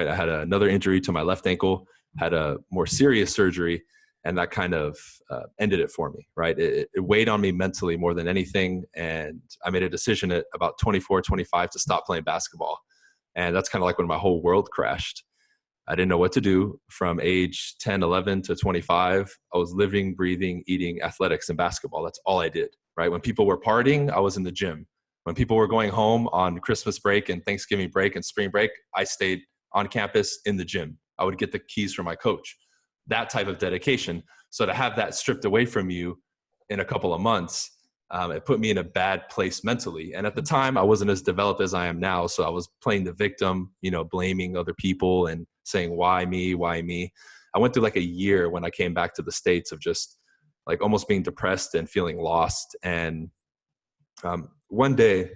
right? I had another injury to my left ankle, had a more serious surgery, and that kind of ended it for me, right? It weighed on me mentally more than anything. And I made a decision at about 24, 25 to stop playing basketball. And that's kind of like when my whole world crashed. I didn't know what to do from age 10, 11 to 25. I was living, breathing, eating athletics and basketball. That's all I did, right? When people were partying, I was in the gym. When people were going home on Christmas break and Thanksgiving break and spring break, I stayed on campus in the gym. I would get the keys from my coach. That type of dedication. So to have that stripped away from you in a couple of months, it put me in a bad place mentally. And at the time, I wasn't as developed as I am now. So I was playing the victim, blaming other people and saying, why me, why me? I went through like a year when I came back to the States of just like almost being depressed and feeling lost. And one day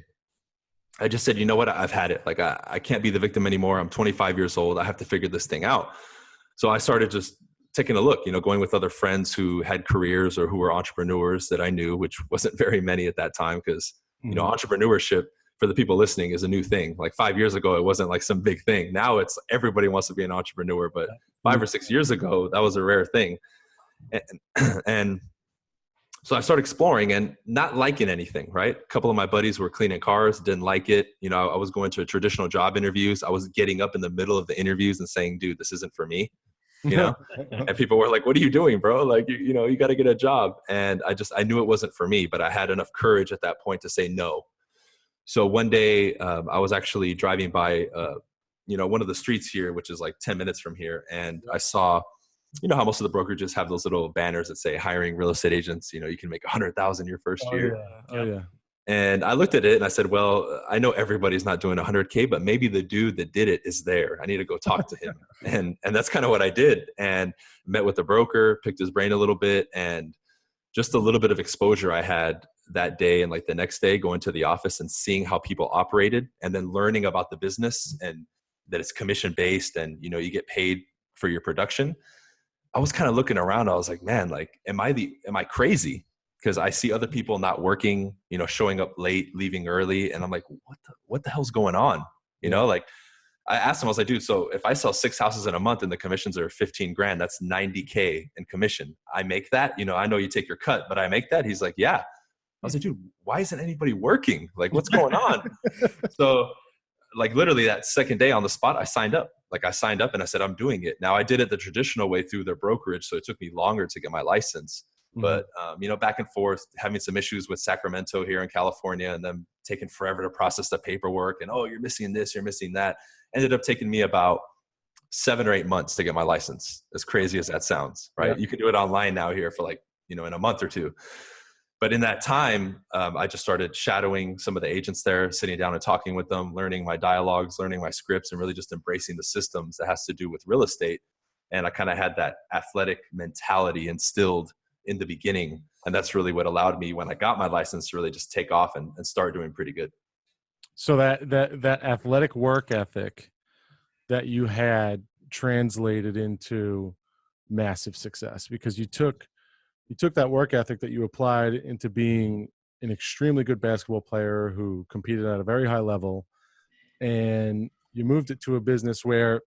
I just said, you know what, I've had it. Like I can't be the victim anymore. I'm 25 years old. I have to figure this thing out. So I started just taking a look, going with other friends who had careers or who were entrepreneurs that I knew, which wasn't very many at that time because, entrepreneurship for the people listening is a new thing. Like 5 years ago, it wasn't like some big thing. Now it's everybody wants to be an entrepreneur, but 5 or 6 years ago, that was a rare thing. And so I started exploring and not liking anything, right? A couple of my buddies were cleaning cars, didn't like it. I was going to traditional job interviews. I was getting up in the middle of the interviews and saying, dude, this isn't for me. And people were like, what are you doing, bro? Like, you got to get a job. And I knew it wasn't for me, but I had enough courage at that point to say no. So one day I was actually driving by, one of the streets here, which is like 10 minutes from here. And I saw, how most of the brokerages have those little banners that say hiring real estate agents, you can make 100,000 your first year. Yeah. Oh yeah. And I looked at it and I said, well, I know everybody's not doing 100K, but maybe the dude that did it is there. I need to go talk to him. And that's kind of what I did. And met with the broker, picked his brain a little bit, and just a little bit of exposure I had that day and like the next day going to the office and seeing how people operated and then learning about the business and that it's commission based and, you get paid for your production. I was kind of looking around. I was like, man, like, am I crazy? Because I see other people not working, showing up late, leaving early. And I'm like, what the hell's going on? Like I asked him, I was like, dude, so if I sell 6 houses in a month and the commissions are 15 grand, that's 90K in commission. I make that, I know you take your cut, but I make that. He's like, yeah. I was like, dude, why isn't anybody working? Like, what's going on? So like literally that second day on the spot, I signed up. Like I signed up and I said, I'm doing it. Now I did it the traditional way through their brokerage. So it took me longer to get my license. But, back and forth, having some issues with Sacramento here in California and them taking forever to process the paperwork and, oh, you're missing this, you're missing that. Ended up taking me about 7 or 8 months to get my license, as crazy as that sounds, right? Yeah. You can do it online now here for like, in a month or two. But in that time, I just started shadowing some of the agents there, sitting down and talking with them, learning my dialogues, learning my scripts, and really just embracing the systems that has to do with real estate. And I kind of had that athletic mentality instilled in the beginning. And that's really what allowed me when I got my license to really just take off and start doing pretty good. So that athletic work ethic that you had translated into massive success because you took that work ethic that you applied into being an extremely good basketball player who competed at a very high level, and you moved it to a business where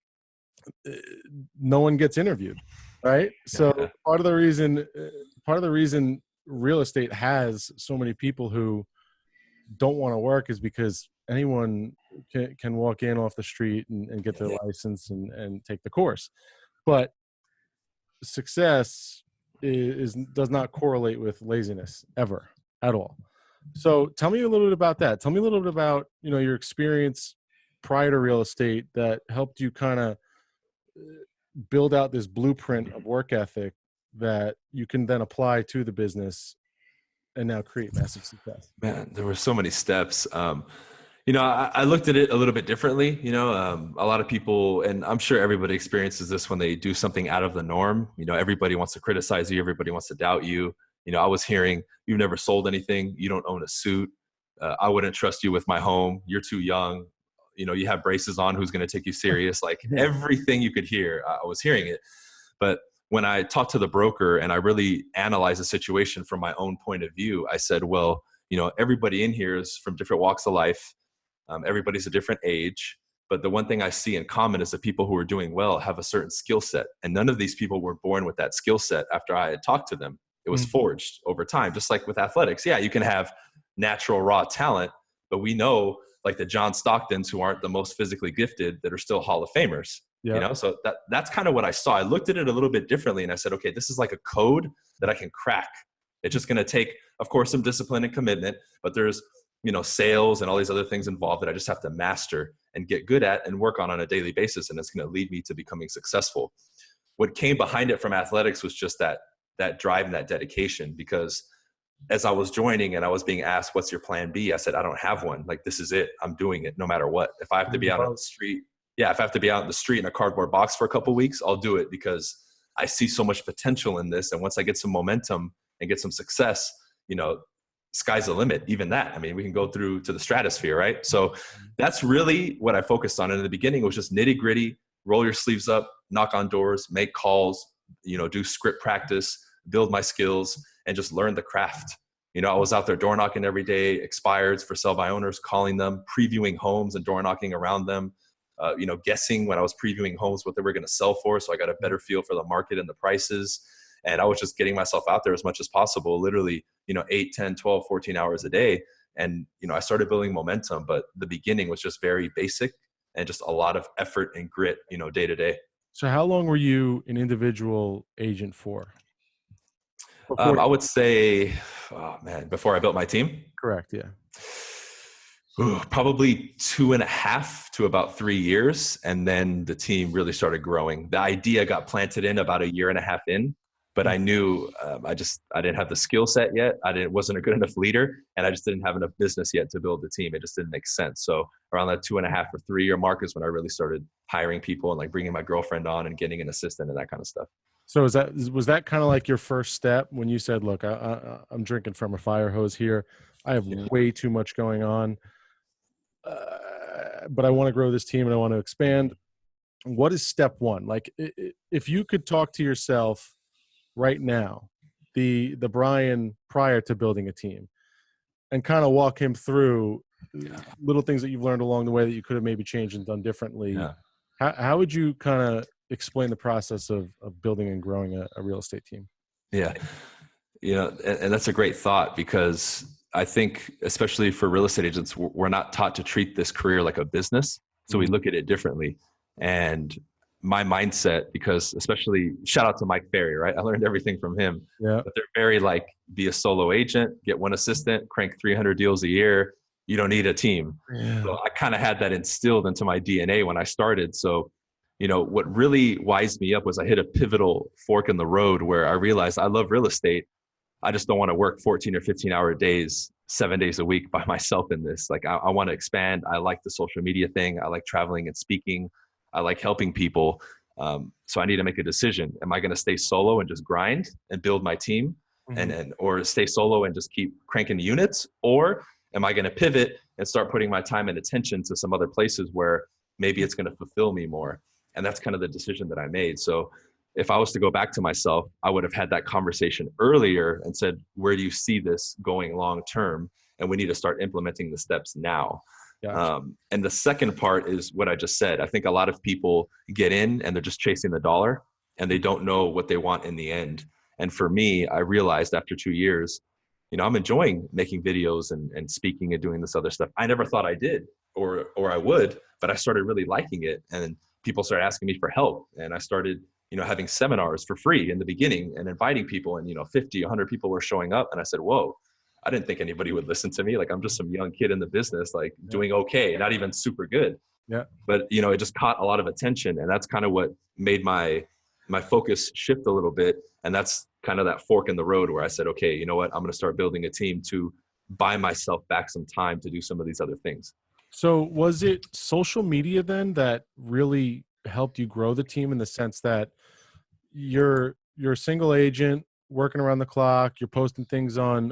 no one gets interviewed, right? So part of the reason real estate has so many people who don't want to work is because anyone can walk in off the street and get their license and take the course. But success does not correlate with laziness ever at all. So tell me a little bit about that. Tell me a little bit about, your experience prior to real estate that helped you kind of build out this blueprint of work ethic that you can then apply to the business and now create massive success. Man, there were so many steps. I looked at it a little bit differently. A lot of people, and I'm sure everybody experiences this when they do something out of the norm. Everybody wants to criticize you. Everybody wants to doubt you. I was hearing, you've never sold anything. You don't own a suit. I wouldn't trust you with my home. You're too young. You have braces on. Who's going to take you serious? Like everything you could hear, I was hearing it. But when I talked to the broker and I really analyzed the situation from my own point of view, I said, well, everybody in here is from different walks of life. Everybody's a different age. But the one thing I see in common is the people who are doing well have a certain skill set. And none of these people were born with that skill set after I had talked to them. It was forged over time, just like with athletics. Yeah, you can have natural raw talent, but we know like the John Stocktons who aren't the most physically gifted that are still Hall of Famers. Yeah. So that's kind of what I saw. I looked at it a little bit differently and I said, okay, this is like a code that I can crack. It's just going to take, of course, some discipline and commitment, but there's, sales and all these other things involved that I just have to master and get good at and work on a daily basis. And it's going to lead me to becoming successful. What came behind it from athletics was just that drive and that dedication, because as I was joining and I was being asked, what's your plan B? I said, I don't have one. Like, this is it. I'm doing it no matter what. If I have to be out on the street, if I have to be out in the street in a cardboard box for a couple of weeks, I'll do it, because I see so much potential in this. And once I get some momentum and get some success, sky's the limit. Even that, I mean, we can go through to the stratosphere, right? So that's really what I focused on. And in the beginning, it was just nitty gritty, roll your sleeves up, knock on doors, make calls, do script practice, build my skills, and just learn the craft. I was out there door knocking every day, expireds for sell by owners, calling them, previewing homes and door knocking around them, guessing when I was previewing homes what they were going to sell for. So I got a better feel for the market and the prices. And I was just getting myself out there as much as possible, literally, 8, 10, 12, 14 hours a day. And, I started building momentum, but the beginning was just very basic and just a lot of effort and grit, day to day. So how long were you an individual agent for? I would say, before I built my team. Correct. Yeah. Probably 2.5 to about 3 years. And then the team really started growing. The idea got planted in about 1.5 years in, but I knew I didn't have the skill set yet. Wasn't a good enough leader, and I just didn't have enough business yet to build the team. It just didn't make sense. So around that 2.5 or 3 year mark is when I really started hiring people and like bringing my girlfriend on and getting an assistant and that kind of stuff. So was that kind of like your first step when you said, look, I'm drinking from a fire hose here. I have way too much going on, but I want to grow this team and I want to expand. What is step one? Like, if you could talk to yourself right now, the Bryan prior to building a team, and kind of walk him through little things that you've learned along the way that you could have maybe changed and done differently. Yeah. How would you kind of explain the process of building and growing a real estate team? Yeah. And that's a great thought, because I think, especially for real estate agents, we're not taught to treat this career like a business. So we look at it differently. And my mindset, because especially shout out to Mike Ferry, right? I learned everything from him. Yeah. But they're very like, be a solo agent, get one assistant, crank 300 deals a year. You don't need a team. Yeah. So I kind of had that instilled into my DNA when I started. So, what really wised me up was I hit a pivotal fork in the road where I realized I love real estate. I just don't want to work 14 or 15-hour days, 7 days a week by myself in this. Like, I want to expand. I like the social media thing. I like traveling and speaking. I like helping people. So I need to make a decision. Am I going to stay solo and just grind and build my team, or stay solo and just keep cranking units? Or am I going to pivot and start putting my time and attention to some other places where maybe it's going to fulfill me more? And that's kind of the decision that I made. So if I was to go back to myself, I would have had that conversation earlier and said, where do you see this going long term? And we need to start implementing the steps now. Gotcha. And the second part is what I just said. I think a lot of people get in and they're just chasing the dollar and they don't know what they want in the end. And for me, I realized after 2 years, I'm enjoying making videos and speaking and doing this other stuff. I never thought I did or I would, but I started really liking it. And people started asking me for help. And I started, having seminars for free in the beginning and inviting people, and, 50, 100 people were showing up. And I said, whoa, I didn't think anybody would listen to me. Like, I'm just some young kid in the business, like doing okay, not even super good. Yeah. But, it just caught a lot of attention. And that's kind of what made my focus shift a little bit. And that's kind of that fork in the road where I said, okay, you know what? I'm going to start building a team to buy myself back some time to do some of these other things. So was it social media then that really helped you grow the team, in the sense that you're a single agent working around the clock, you're posting things on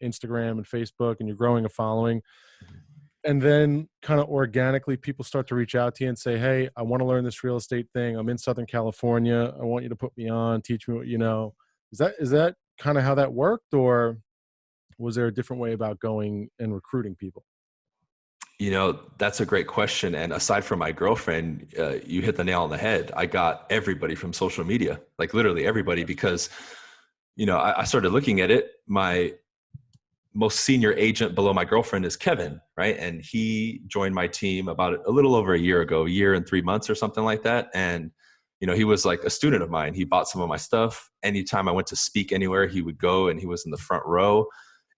Instagram and Facebook, and you're growing a following, and then kind of organically people start to reach out to you and say, hey, I want to learn this real estate thing. I'm in Southern California. I want you to put me on, teach me what you know. Is that kind of how that worked, or was there a different way about going and recruiting people? That's a great question. And aside from my girlfriend, you hit the nail on the head. I got everybody from social media, like literally everybody, because, I started looking at it. My most senior agent below my girlfriend is Kevin, right? And he joined my team about a little over a year ago, a year and 3 months or something like that. And, he was like a student of mine. He bought some of my stuff. Anytime I went to speak anywhere, he would go, and he was in the front row,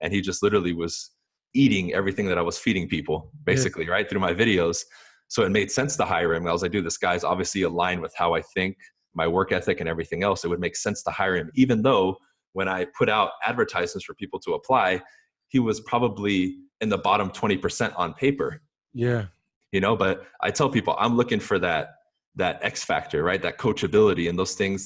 and he just literally was eating everything that I was feeding people, Yeah. basically, right, through my videos. So it made sense to hire him. I was like, dude, this guy's obviously aligned with how I think, my work ethic and everything else. It would make sense to hire him, even though when I put out advertisements for people to apply, he was probably in the bottom 20% on paper. Yeah. But I tell people I'm looking for that X factor, right? That coachability and those things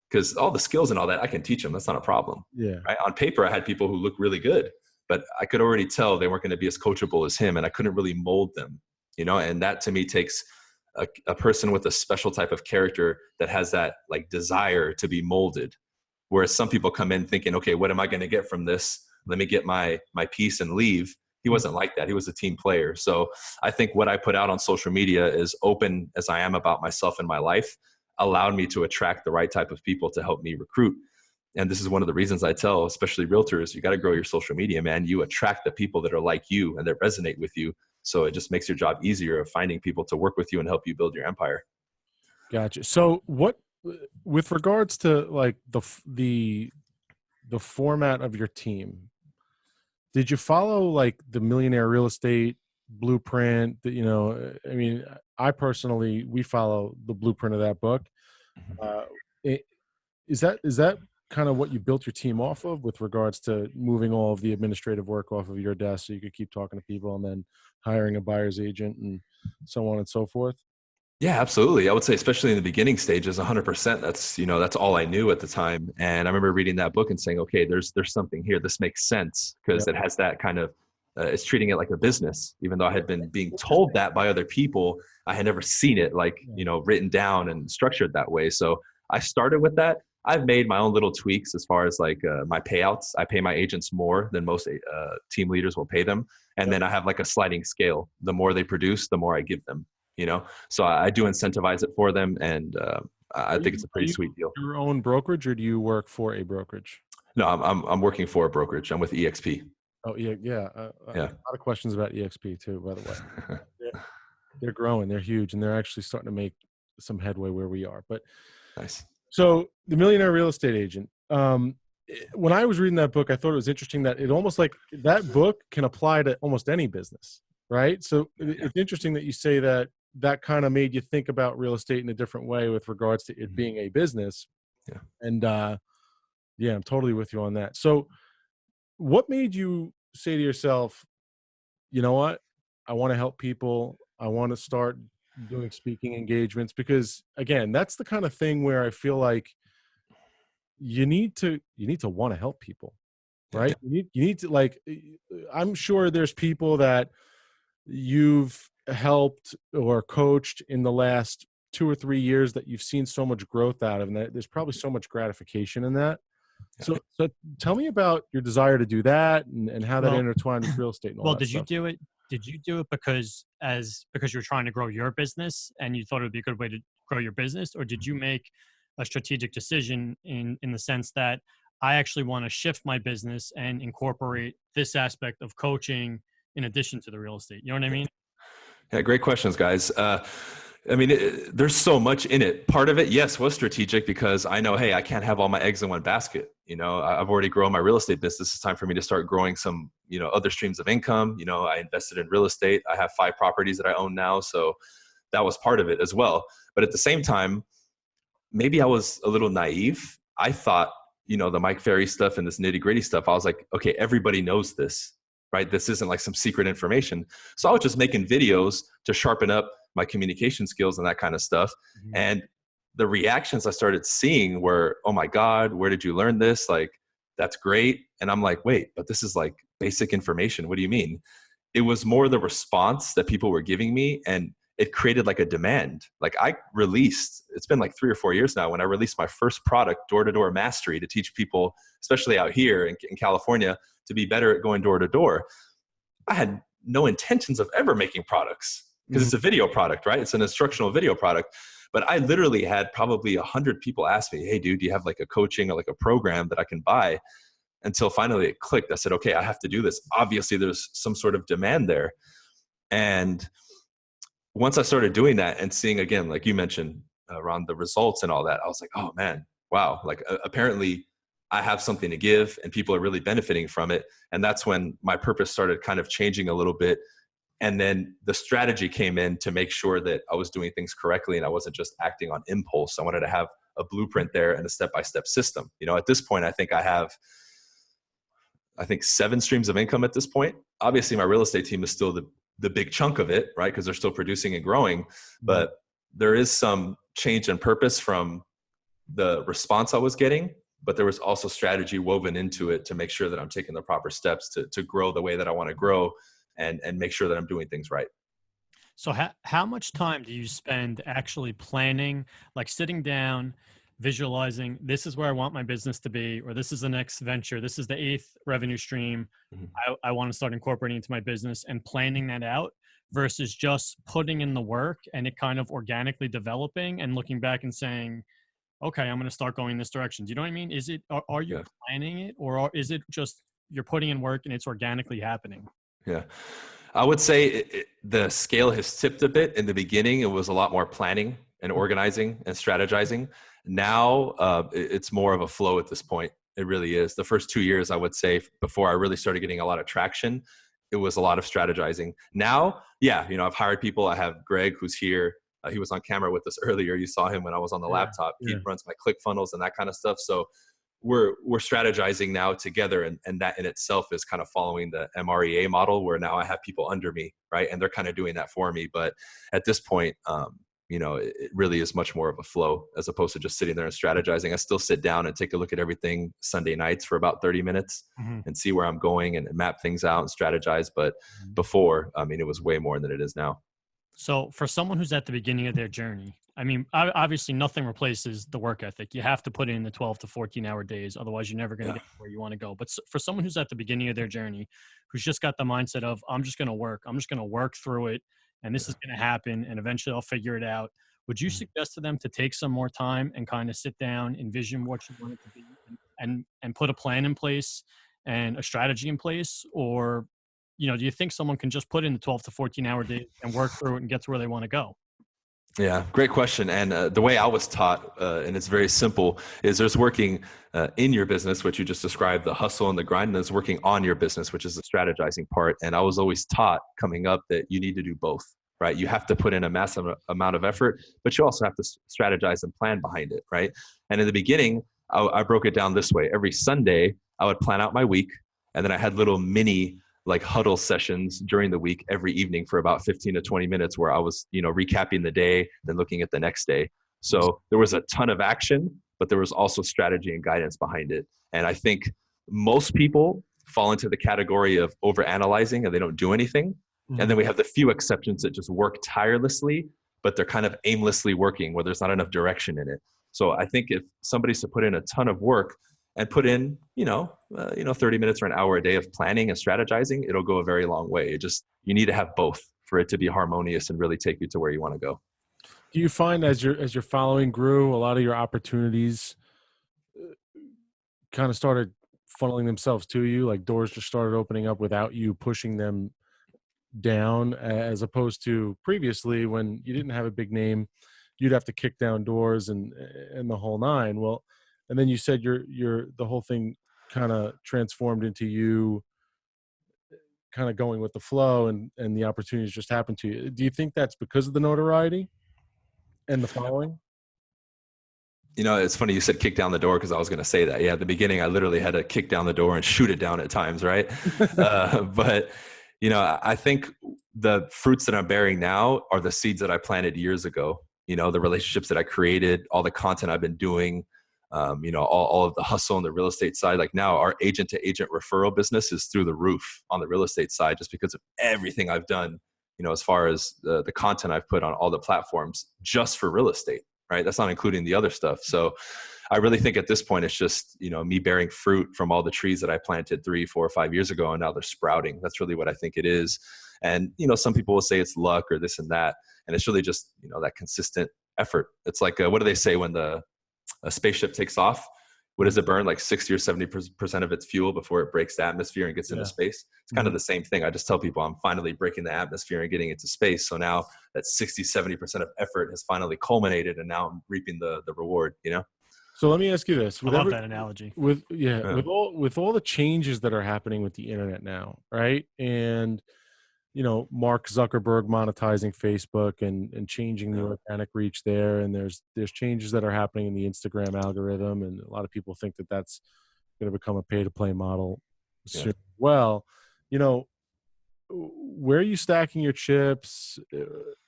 because all the skills and all that, I can teach them. That's not a problem. Yeah. Right? On paper, I had people who looked really good, but I could already tell they weren't going to be as coachable as him, and I couldn't really mold them, and that to me takes a person with a special type of character that has that like desire to be molded. Whereas some people come in thinking, okay, what am I going to get from this? Let me get my piece and leave. He wasn't like that. He was a team player. So I think what I put out on social media, is open as I am about myself and my life, allowed me to attract the right type of people to help me recruit. And this is one of the reasons I tell, especially realtors, you got to grow your social media, man. You attract the people that are like you and that resonate with you. So it just makes your job easier of finding people to work with you and help you build your empire. Gotcha. So with regards to like the format of your team, did you follow like the Millionaire Real Estate blueprint that, I mean, we follow the blueprint of that book. It, is that kind of what you built your team off of, with regards to moving all of the administrative work off of your desk so you could keep talking to people, and then hiring a buyer's agent and so on and so forth? Yeah, absolutely. I would say, especially in the beginning stages, 100%. That's all I knew at the time. And I remember reading that book and saying, okay, there's something here. This makes sense, because Yep. it has that kind of, it's treating it like a business, even though I had been being told that by other people. I had never seen it like, written down and structured that way. So I started with that. I've made my own little tweaks as far as like my payouts. I pay my agents more than most team leaders will pay them. And then I have like a sliding scale. The more they produce, the more I give them. So I do incentivize it for them, and I think it's a pretty sweet deal. Your own brokerage, or do you work for a brokerage? No, I'm working for a brokerage. I'm with EXP. Oh yeah, yeah. A lot of questions about EXP too, by the way. They're growing, they're huge, and they're actually starting to make some headway where we are. But Nice. So the Millionaire Real Estate Agent. When I was reading that book, I thought it was interesting that it almost like that book can apply to almost any business, right? So it's interesting that you say that kind of made you think about real estate in a different way with regards to it being a business. Yeah. And I'm totally with you on that. So what made you say to yourself, you know what? I want to help people. I want to start doing speaking engagements, because again, that's the kind of thing where I feel like you need to want to help people, right? You need to, like, I'm sure there's people that you've helped or coached in the last 2 or 3 years that you've seen so much growth out of, and that there's probably so much gratification in that. So tell me about your desire to do that, and how that intertwined with real estate and all that did stuff. you do it? Did you do it because you're trying to grow your business and you thought it would be a good way to grow your business, or did you make a strategic decision in the sense that I actually want to shift my business and incorporate this aspect of coaching in addition to the real estate? You know what I mean? Yeah, great questions, guys. I mean, there's so much in it. Part of it, yes, was strategic, because I know, hey, I can't have all my eggs in one basket. I've already grown my real estate business. It's time for me to start growing some, other streams of income. I invested in real estate. I have 5 properties that I own now. So that was part of it as well. But at the same time, maybe I was a little naive. I thought, the Mike Ferry stuff and this nitty gritty stuff, I was like, okay, everybody knows this, right? This isn't like some secret information. So I was just making videos to sharpen up my communication skills and that kind of stuff. Mm-hmm. And the reactions I started seeing were, oh my God, where did you learn this? Like, that's great. And I'm like, wait, but this is like basic information. What do you mean? It was more the response that people were giving me, and it created like a demand. Like it's been like 3 or 4 years now when I released my first product, door-to-door mastery, to teach people, especially out here in California, to be better at going door to door. I had no intentions of ever making products because it's a video product, right? It's an instructional video product. But I literally had probably 100 people ask me, hey, dude, do you have like a coaching or like a program that I can buy? Until finally it clicked. I said, okay, I have to do this. Obviously, there's some sort of demand there. And once I started doing that and seeing, again, like you mentioned, around the results and all that, I was like, oh man, wow. Like apparently I have something to give and people are really benefiting from it. And that's when my purpose started kind of changing a little bit. And then the strategy came in to make sure that I was doing things correctly and I wasn't just acting on impulse. I wanted to have a blueprint there and a step-by-step system. You know, at this point, I think I have 7 streams of income at this point. Obviously, my real estate team is still the big chunk of it, right? Because they're still producing and growing. But there is some change in purpose from the response I was getting, but there was also strategy woven into it to make sure that I'm taking the proper steps to grow the way that I want to grow and make sure that I'm doing things right. So how much time do you spend actually planning, like sitting down, visualizing, this is where I want my business to be, or this is the next venture, this is the 8th revenue stream I want to start incorporating into my business, and planning that out versus just putting in the work and it kind of organically developing and looking back and saying, okay, I'm going to start going this direction. Do you know what I mean? Is it, are you planning it, or is it just you're putting in work and it's organically happening? Yeah. I would say the scale has tipped a bit. In the beginning, it was a lot more planning and organizing and strategizing. Now it's more of a flow at this point. It really is. The first 2 years, I would say, before I really started getting a lot of traction, it was a lot of strategizing. Now, yeah, you know, I've hired people. I have Greg, who's here. He was on camera with us earlier. You saw him when I was on the laptop. He runs my ClickFunnels and that kind of stuff. So we're strategizing now together, and that in itself is kind of following the MREA model, where now I have people under me, right? And they're kind of doing that for me. But at this point, you know, it really is much more of a flow as opposed to just sitting there and strategizing. I still sit down and take a look at everything Sunday nights for about 30 minutes and see where I'm going and map things out and strategize. But before, I mean, it was way more than it is now. So for someone who's at the beginning of their journey, I mean, obviously nothing replaces the work ethic. You have to put in the 12 to 14-hour days. Otherwise, you're never going to get where you want to go. But for someone who's at the beginning of their journey, who's just got the mindset of, I'm just going to work. I'm just going to work through it. And this is going to happen. And eventually I'll figure it out. Would you suggest to them to take some more time and kind of sit down, envision what you want it to be, and put a plan in place and a strategy in place? Or, you know, do you think someone can just put in the 12 to 14-hour days and work through it and get to where they want to go? Yeah, great question. And the way I was taught, and it's very simple, is there's working in your business, which you just described, the hustle and the grind, and there's working on your business, which is the strategizing part. And I was always taught coming up that you need to do both, right? You have to put in a massive amount of effort, but you also have to strategize and plan behind it, right? And in the beginning, I broke it down this way. Every Sunday, I would plan out my week, and then I had little mini like huddle sessions during the week every evening for about 15 to 20 minutes where I was, you know, recapping the day, then looking at the next day. So there was a ton of action, but there was also strategy and guidance behind it. And I think most people fall into the category of overanalyzing and they don't do anything. And then we have the few exceptions that just work tirelessly, but they're kind of aimlessly working where there's not enough direction in it. So I think if somebody's to put in a ton of work and put in, 30 minutes or an hour a day of planning and strategizing, it'll go a very long way. You need to have both for it to be harmonious and really take you to where you want to go. Do you find as your following grew, a lot of your opportunities kind of started funneling themselves to you, like doors just started opening up without you pushing them down, as opposed to previously when you didn't have a big name, you'd have to kick down doors and the whole nine? Well, and then you said the whole thing kind of transformed into you kind of going with the flow and the opportunities just happened to you. Do you think that's because of the notoriety and the following? You know, it's funny you said kick down the door because I was going to say that. Yeah, at the beginning, I literally had to kick down the door and shoot it down at times, right? But, you know, I think the fruits that I'm bearing now are the seeds that I planted years ago. You know, the relationships that I created, all the content I've been doing, all of the hustle on the real estate side. Like now our agent to agent referral business is through the roof on the real estate side, just because of everything I've done, you know, as far as the content I've put on all the platforms just for real estate, right? That's not including the other stuff. So I really think at this point, it's just, me bearing fruit from all the trees that I planted 3, 4, or 5 years ago, and now they're sprouting. That's really what I think it is. And, some people will say it's luck or this and that. And it's really just, that consistent effort. It's like, what do they say when a spaceship takes off? What does it burn? Like 60 or 70% of its fuel before it breaks the atmosphere and gets into space. It's kind of the same thing. I just tell people I'm finally breaking the atmosphere and getting into space. So now that 60, 70% of effort has finally culminated, and now I'm reaping the reward, So let me ask you this. I love that analogy. With all the changes that are happening with the internet now, right? And Mark Zuckerberg monetizing Facebook and changing the organic reach there, and there's changes that are happening in the Instagram algorithm, and a lot of people think that that's going to become a pay-to-play model soon. Well, where are you stacking your chips?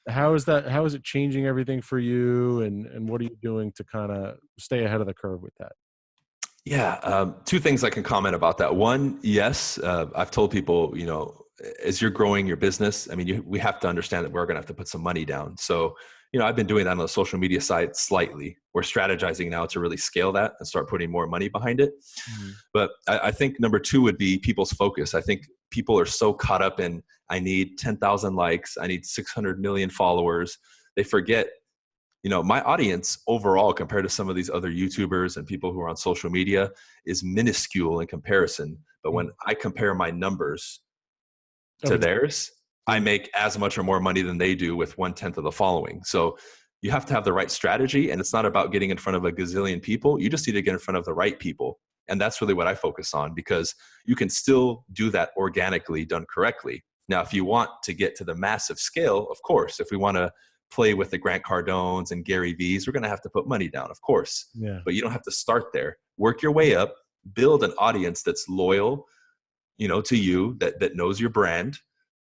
How is it changing everything for you, and what are you doing to kind of stay ahead of the curve with that? Yeah, two things I can comment about that. One, yes, I've told people, as you're growing your business, I mean, we have to understand that we're going to have to put some money down. So, I've been doing that on the social media side slightly. We're strategizing now to really scale that and start putting more money behind it. Mm-hmm. But I think number two would be people's focus. I think people are so caught up in, I need 10,000 likes, I need 600 million followers. They forget, my audience overall compared to some of these other YouTubers and people who are on social media is minuscule in comparison. But when I compare my numbers to theirs, I make as much or more money than they do with 1/10 of the following. So you have to have the right strategy, and it's not about getting in front of a gazillion people. You just need to get in front of the right people. And that's really what I focus on, because you can still do that organically done correctly. Now, if you want to get to the massive scale, of course, if we want to play with the Grant Cardones and Gary V's, we're going to have to put money down, of course. Yeah. But you don't have to start there. Work your way up, build an audience that's loyal, to you, that knows your brand.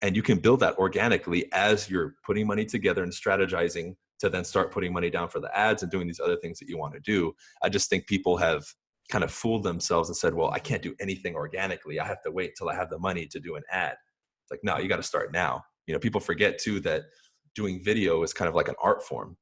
And you can build that organically as you're putting money together and strategizing to then start putting money down for the ads and doing these other things that you want to do. I just think people have kind of fooled themselves and said, well, I can't do anything organically. I have to wait till I have the money to do an ad. It's like, no, you got to start now. People forget too that doing video is kind of like an art form.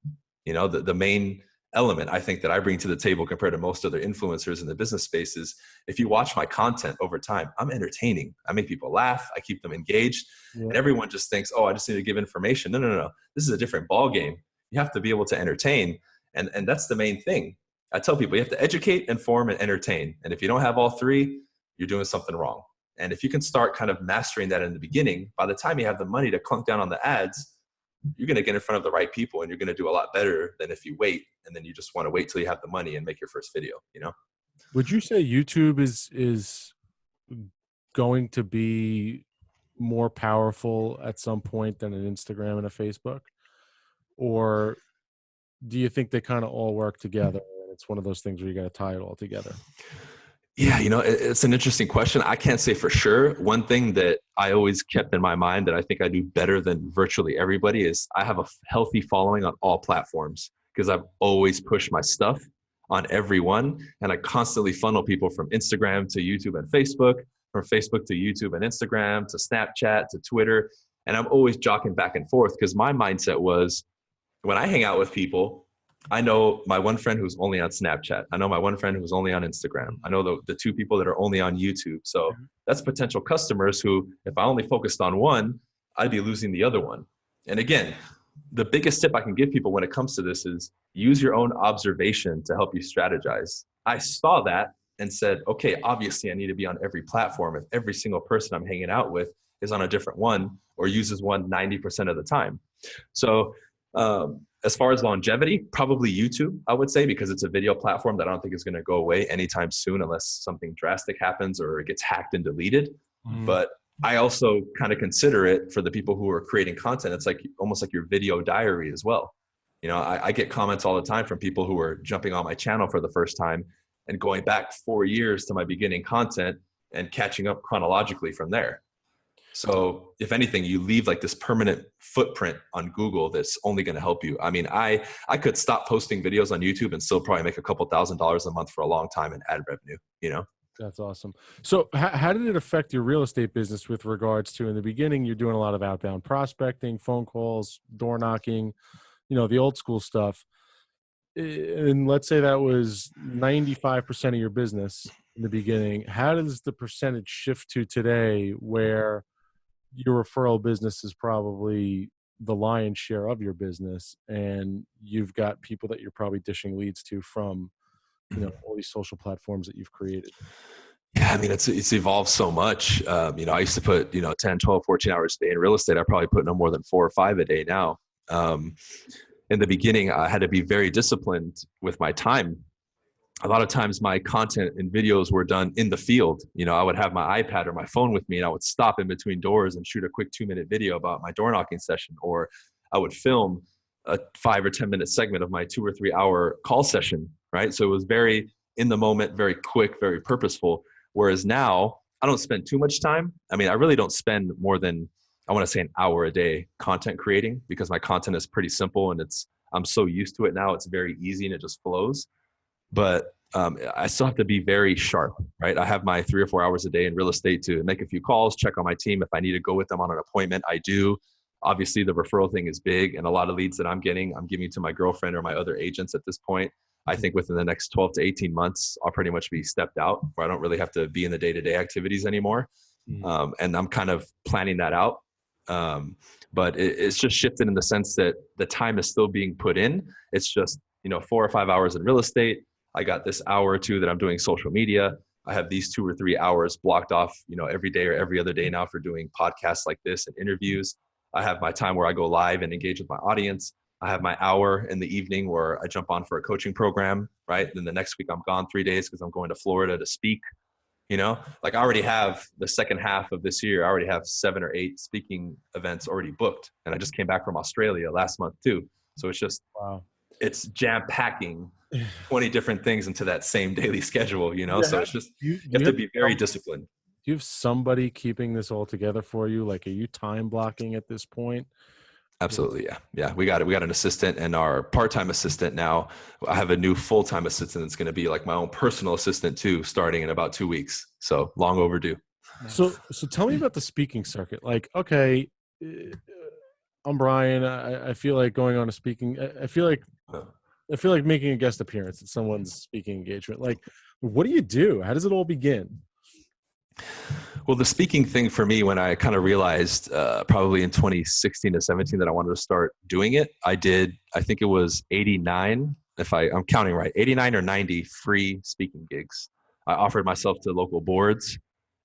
The main element I think that I bring to the table compared to most other influencers in the business space is, if you watch my content over time, I'm entertaining. I make people laugh. I keep them engaged. Yeah. And everyone just thinks, oh, I just need to give information. No. This is a different ball game. You have to be able to entertain. And that's the main thing. I tell people you have to educate, inform, and entertain. And if you don't have all three, you're doing something wrong. And if you can start kind of mastering that in the beginning, by the time you have the money to clunk down on the ads, you're going to get in front of the right people, and you're going to do a lot better than if you wait and then you just want to wait till you have the money and make your first video. Would you say YouTube is going to be more powerful at some point than an Instagram and a Facebook? Or do you think they kind of all work together, and it's one of those things where you got to tie it all together? Yeah, it's an interesting question. I can't say for sure. One thing that I always kept in my mind that I think I do better than virtually everybody is I have a healthy following on all platforms, because I've always pushed my stuff on every one. And I constantly funnel people from Instagram to YouTube and Facebook, from Facebook to YouTube and Instagram, to Snapchat, to Twitter. And I'm always jockeying back and forth, because my mindset was, when I hang out with people, I know my one friend who's only on Snapchat. I know my one friend who's only on Instagram. I know the two people that are only on YouTube. So that's potential customers who, if I only focused on one, I'd be losing the other one. And again, the biggest tip I can give people when it comes to this is use your own observation to help you strategize. I saw that and said, okay, obviously I need to be on every platform if every single person I'm hanging out with is on a different one or uses one 90% of the time. So, as far as longevity, probably YouTube, I would say, because it's a video platform that I don't think is going to go away anytime soon unless something drastic happens or it gets hacked and deleted. Mm. But I also kind of consider it, for the people who are creating content, it's like almost like your video diary as well. I get comments all the time from people who are jumping on my channel for the first time and going back 4 years to my beginning content and catching up chronologically from there. So if anything, you leave like this permanent footprint on Google that's only going to help you. I mean, I could stop posting videos on YouTube and still probably make a couple $1,000s a month for a long time in ad revenue, That's awesome. So how did it affect your real estate business with regards to, in the beginning, you're doing a lot of outbound prospecting, phone calls, door knocking, the old school stuff. and let's say that was 95% of your business in the beginning, how does the percentage shift to today where your referral business is probably the lion's share of your business, and you've got people that you're probably dishing leads to from, all these social platforms that you've created? Yeah, I mean, it's evolved so much. I used to put, 10, 12, 14 hours a day in real estate. I probably put no more than 4 or 5 a day now. In the beginning, I had to be very disciplined with my time. A lot of times my content and videos were done in the field. I would have my iPad or my phone with me, and I would stop in between doors and shoot a quick 2-minute video about my door knocking session, or I would film a 5 or 10-minute segment of my 2 or 3 hour call session, right? So it was very in the moment, very quick, very purposeful. Whereas now I don't spend too much time. I mean, I really don't spend more than, I want to say, an hour a day content creating, because my content is pretty simple and I'm so used to it now. It's very easy and it just flows. But I still have to be very sharp, right? I have my 3 or 4 hours a day in real estate to make a few calls, check on my team. If I need to go with them on an appointment, I do. Obviously, the referral thing is big, and a lot of leads that I'm giving to my girlfriend or my other agents at this point. I think within the next 12 to 18 months, I'll pretty much be stepped out, where I don't really have to be in the day-to-day activities anymore. And I'm kind of planning that out. But it's just shifted in the sense that the time is still being put in. It's just, 4 or 5 hours in real estate. I got this hour or two that I'm doing social media. I have these 2 or 3 hours blocked off, every day or every other day now for doing podcasts like this and interviews. I have my time where I go live and engage with my audience. I have my hour in the evening where I jump on for a coaching program, right? Then the next week I'm gone 3 days because I'm going to Florida to speak. Like I already have the second half of this year. I already have 7 or 8 speaking events already booked. And I just came back from Australia last month too. So it's just, Wow. It's jam packing 20 different things into that same daily schedule, Yeah. So it's just, you have to be very disciplined. Do you have somebody keeping this all together for you? Like, are you time blocking at this point? Absolutely. Yeah. We got an assistant, and our part-time assistant now, I have a new full-time assistant that's going to be like my own personal assistant too, starting in about 2 weeks. So long overdue. So tell me about the speaking circuit. Like, okay, I'm Bryan. I feel like going on a speaking, I feel like making a guest appearance at someone's speaking engagement. Like, what do you do? How does it all begin? Well, the speaking thing for me, when I kind of realized probably in 2016 to 17 that I wanted to start doing it, I think it was 89, if I'm counting right, 89 or 90 free speaking gigs. I offered myself to local boards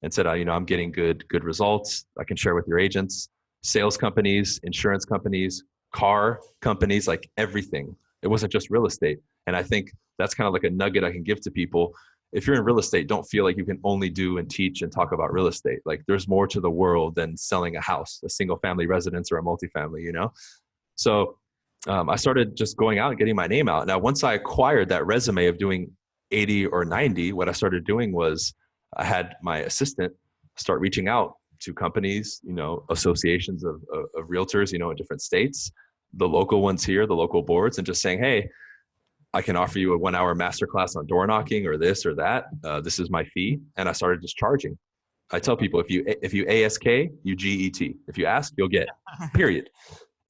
and said, I'm getting good results. I can share with your agents, sales companies, insurance companies, car companies, like everything. It wasn't just real estate. And I think that's kind of like a nugget I can give to people. If you're in real estate, don't feel like you can only do and teach and talk about real estate. Like there's more to the world than selling a house, a single family residence or a multifamily, So I started just going out and getting my name out. Now, once I acquired that resume of doing 80 or 90, what I started doing was I had my assistant start reaching out to companies, associations of realtors, in different states, the local ones here, the local boards, and just saying, hey, I can offer you a 1-hour masterclass on door knocking or this or that. This is my fee. And I started just charging. I tell people, if you ASK, you GET. If you ask, you'll get, period.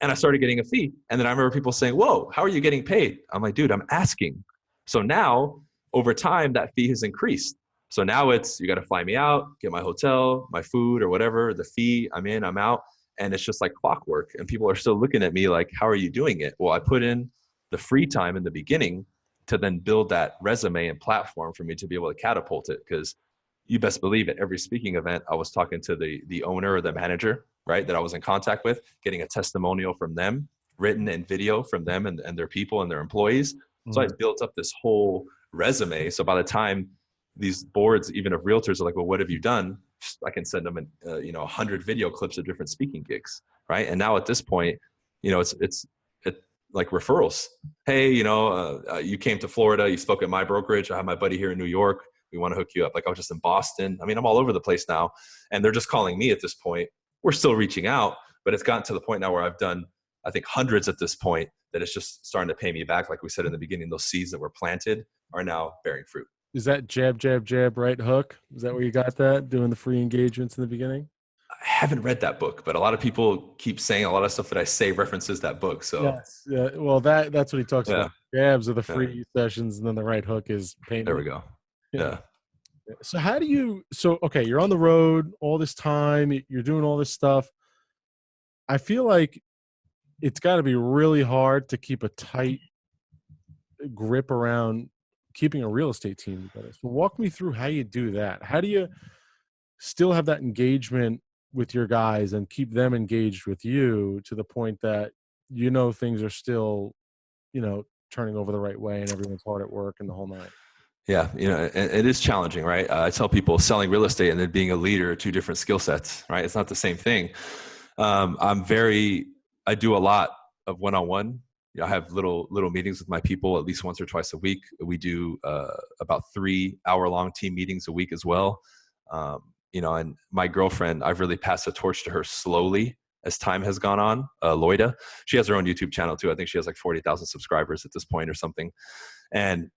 And I started getting a fee. And then I remember people saying, whoa, how are you getting paid? I'm like, dude, I'm asking. So now over time, that fee has increased. So now it's, you got to fly me out, get my hotel, my food or whatever, the fee, I'm in, I'm out. And it's just like clockwork. And people are still looking at me like, how are you doing it? Well, I put in the free time in the beginning to then build that resume and platform for me to be able to catapult it. Because you best believe at every speaking event, I was talking to the owner or the manager, right, that I was in contact with, getting a testimonial from them, written and video from them and their people and their employees. So I built up this whole resume. So by the time these boards, even of realtors, are like, well, what have you done? I can send them 100 video clips of different speaking gigs, right? And now at this point, it's like referrals. Hey, you came to Florida, you spoke at my brokerage. I have my buddy here in New York. We want to hook you up. Like I was just in Boston. I mean, I'm all over the place now, and they're just calling me at this point. We're still reaching out, but it's gotten to the point now where I've done, I think, hundreds at this point, that it's just starting to pay me back. Like we said in the beginning, those seeds that were planted are now bearing fruit. Is that jab, jab, jab, right hook? Is that where you got that, doing the free engagements in the beginning? I haven't read that book, but a lot of people keep saying a lot of stuff that I say references that book. So Yes. Yeah. Well, that's what he talks yeah, about. Jabs are the yeah, free sessions, and then the right hook is there payment. we go. Yeah. Yeah. So how do you? So okay, you're on the road all this time. You're doing all this stuff. I feel like it's got to be really hard to keep a tight grip around keeping a real estate team together. So walk me through how you do that. How do you still have that engagement with your guys and keep them engaged with you to the point that things are still turning over the right way and everyone's hard at work and the whole nine? Yeah, it is challenging, right? I tell people selling real estate and then being a leader are two different skill sets, right? It's not the same thing. I do a lot of one-on-one. I have little meetings with my people at least once or twice a week. We do about 3-hour-long team meetings a week as well. And my girlfriend, I've really passed the torch to her slowly as time has gone on. Loida, she has her own YouTube channel too. I think she has like 40,000 subscribers at this point or something. And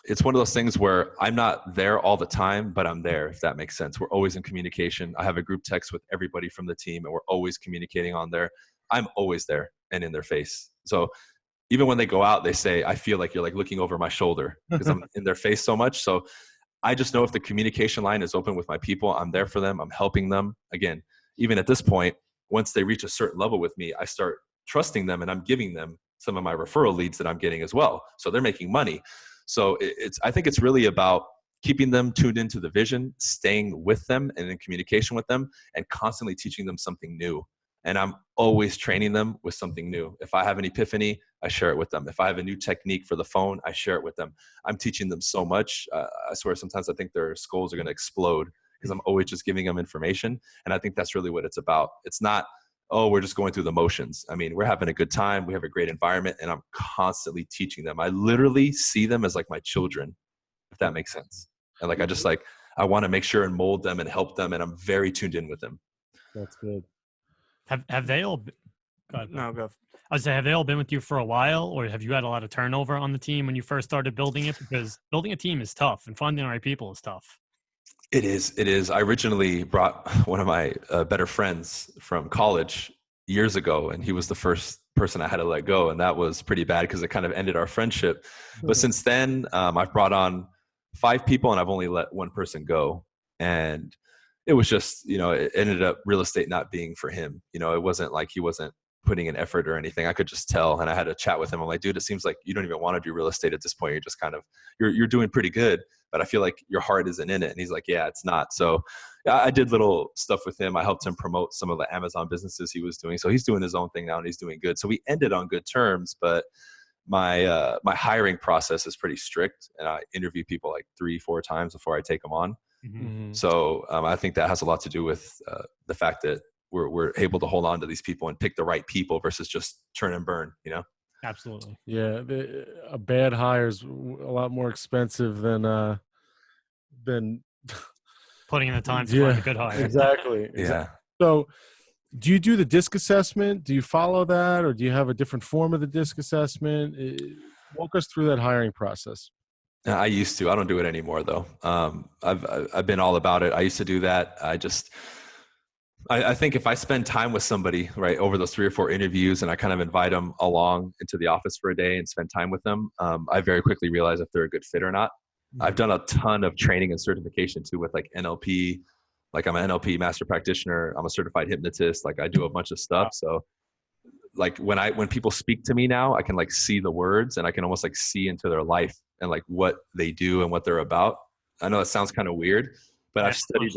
it's one of those things where I'm not there all the time, but I'm there, if that makes sense. We're always in communication. I have a group text with everybody from the team, and we're always communicating on there. I'm always there and in their face. So even when they go out, they say, I feel like you're like looking over my shoulder because I'm in their face so much. So I just know if the communication line is open with my people, I'm there for them. I'm helping them. Again, even at this point, once they reach a certain level with me, I start trusting them and I'm giving them some of my referral leads that I'm getting as well. So they're making money. So I think it's really about keeping them tuned into the vision, staying with them and in communication with them, and constantly teaching them something new. And I'm always training them with something new. If I have an epiphany, I share it with them. If I have a new technique for the phone, I share it with them. I'm teaching them so much. I swear sometimes I think their skulls are going to explode because I'm always just giving them information. And I think that's really what it's about. It's not, oh, we're just going through the motions. I mean, we're having a good time. We have a great environment, and I'm constantly teaching them. I literally see them as like my children, if that makes sense. And like, I want to make sure and mold them and help them. And I'm very tuned in with them. That's good. Have they all? Go ahead. No, go. I was saying, have they all been with you for a while, or have you had a lot of turnover on the team when you first started building it? Because building a team is tough, and finding the right people is tough. It is. I originally brought one of my better friends from college years ago, and he was the first person I had to let go. And that was pretty bad because it kind of ended our friendship. But since then, I've brought on 5 people and I've only let one person go. And it was just, it ended up real estate not being for him. It wasn't like he wasn't putting an effort or anything. I could just tell. And I had a chat with him. I'm like, dude, it seems like you don't even want to do real estate at this point. You're just kind of, you're doing pretty good, but I feel like your heart isn't in it. And he's like, yeah, it's not. So I did little stuff with him. I helped him promote some of the Amazon businesses he was doing. So he's doing his own thing now and he's doing good. So we ended on good terms, but my hiring process is pretty strict, and I interview people like 3-4 times before I take them on. Mm-hmm. So I think that has a lot to do with the fact that we're able to hold on to these people and pick the right people versus just churn and burn, Absolutely. Yeah, a bad hire is a lot more expensive than Putting in the time to find a good hire. Exactly. Yeah. So do you do the DISC assessment? Do you follow that, or do you have a different form of the DISC assessment? Walk us through that hiring process. I used to. I don't do it anymore, though. I've been all about it. I used to do that. I think if I spend time with somebody, right, over those 3 or 4 interviews, and I kind of invite them along into the office for a day and spend time with them, I very quickly realize if they're a good fit or not. I've done a ton of training and certification too with like NLP. Like I'm an NLP master practitioner. I'm a certified hypnotist. Like I do a bunch of stuff. So like when people speak to me now, I can like see the words and I can almost like see into their life and like what they do and what they're about. I know that sounds kind of weird, but I've studied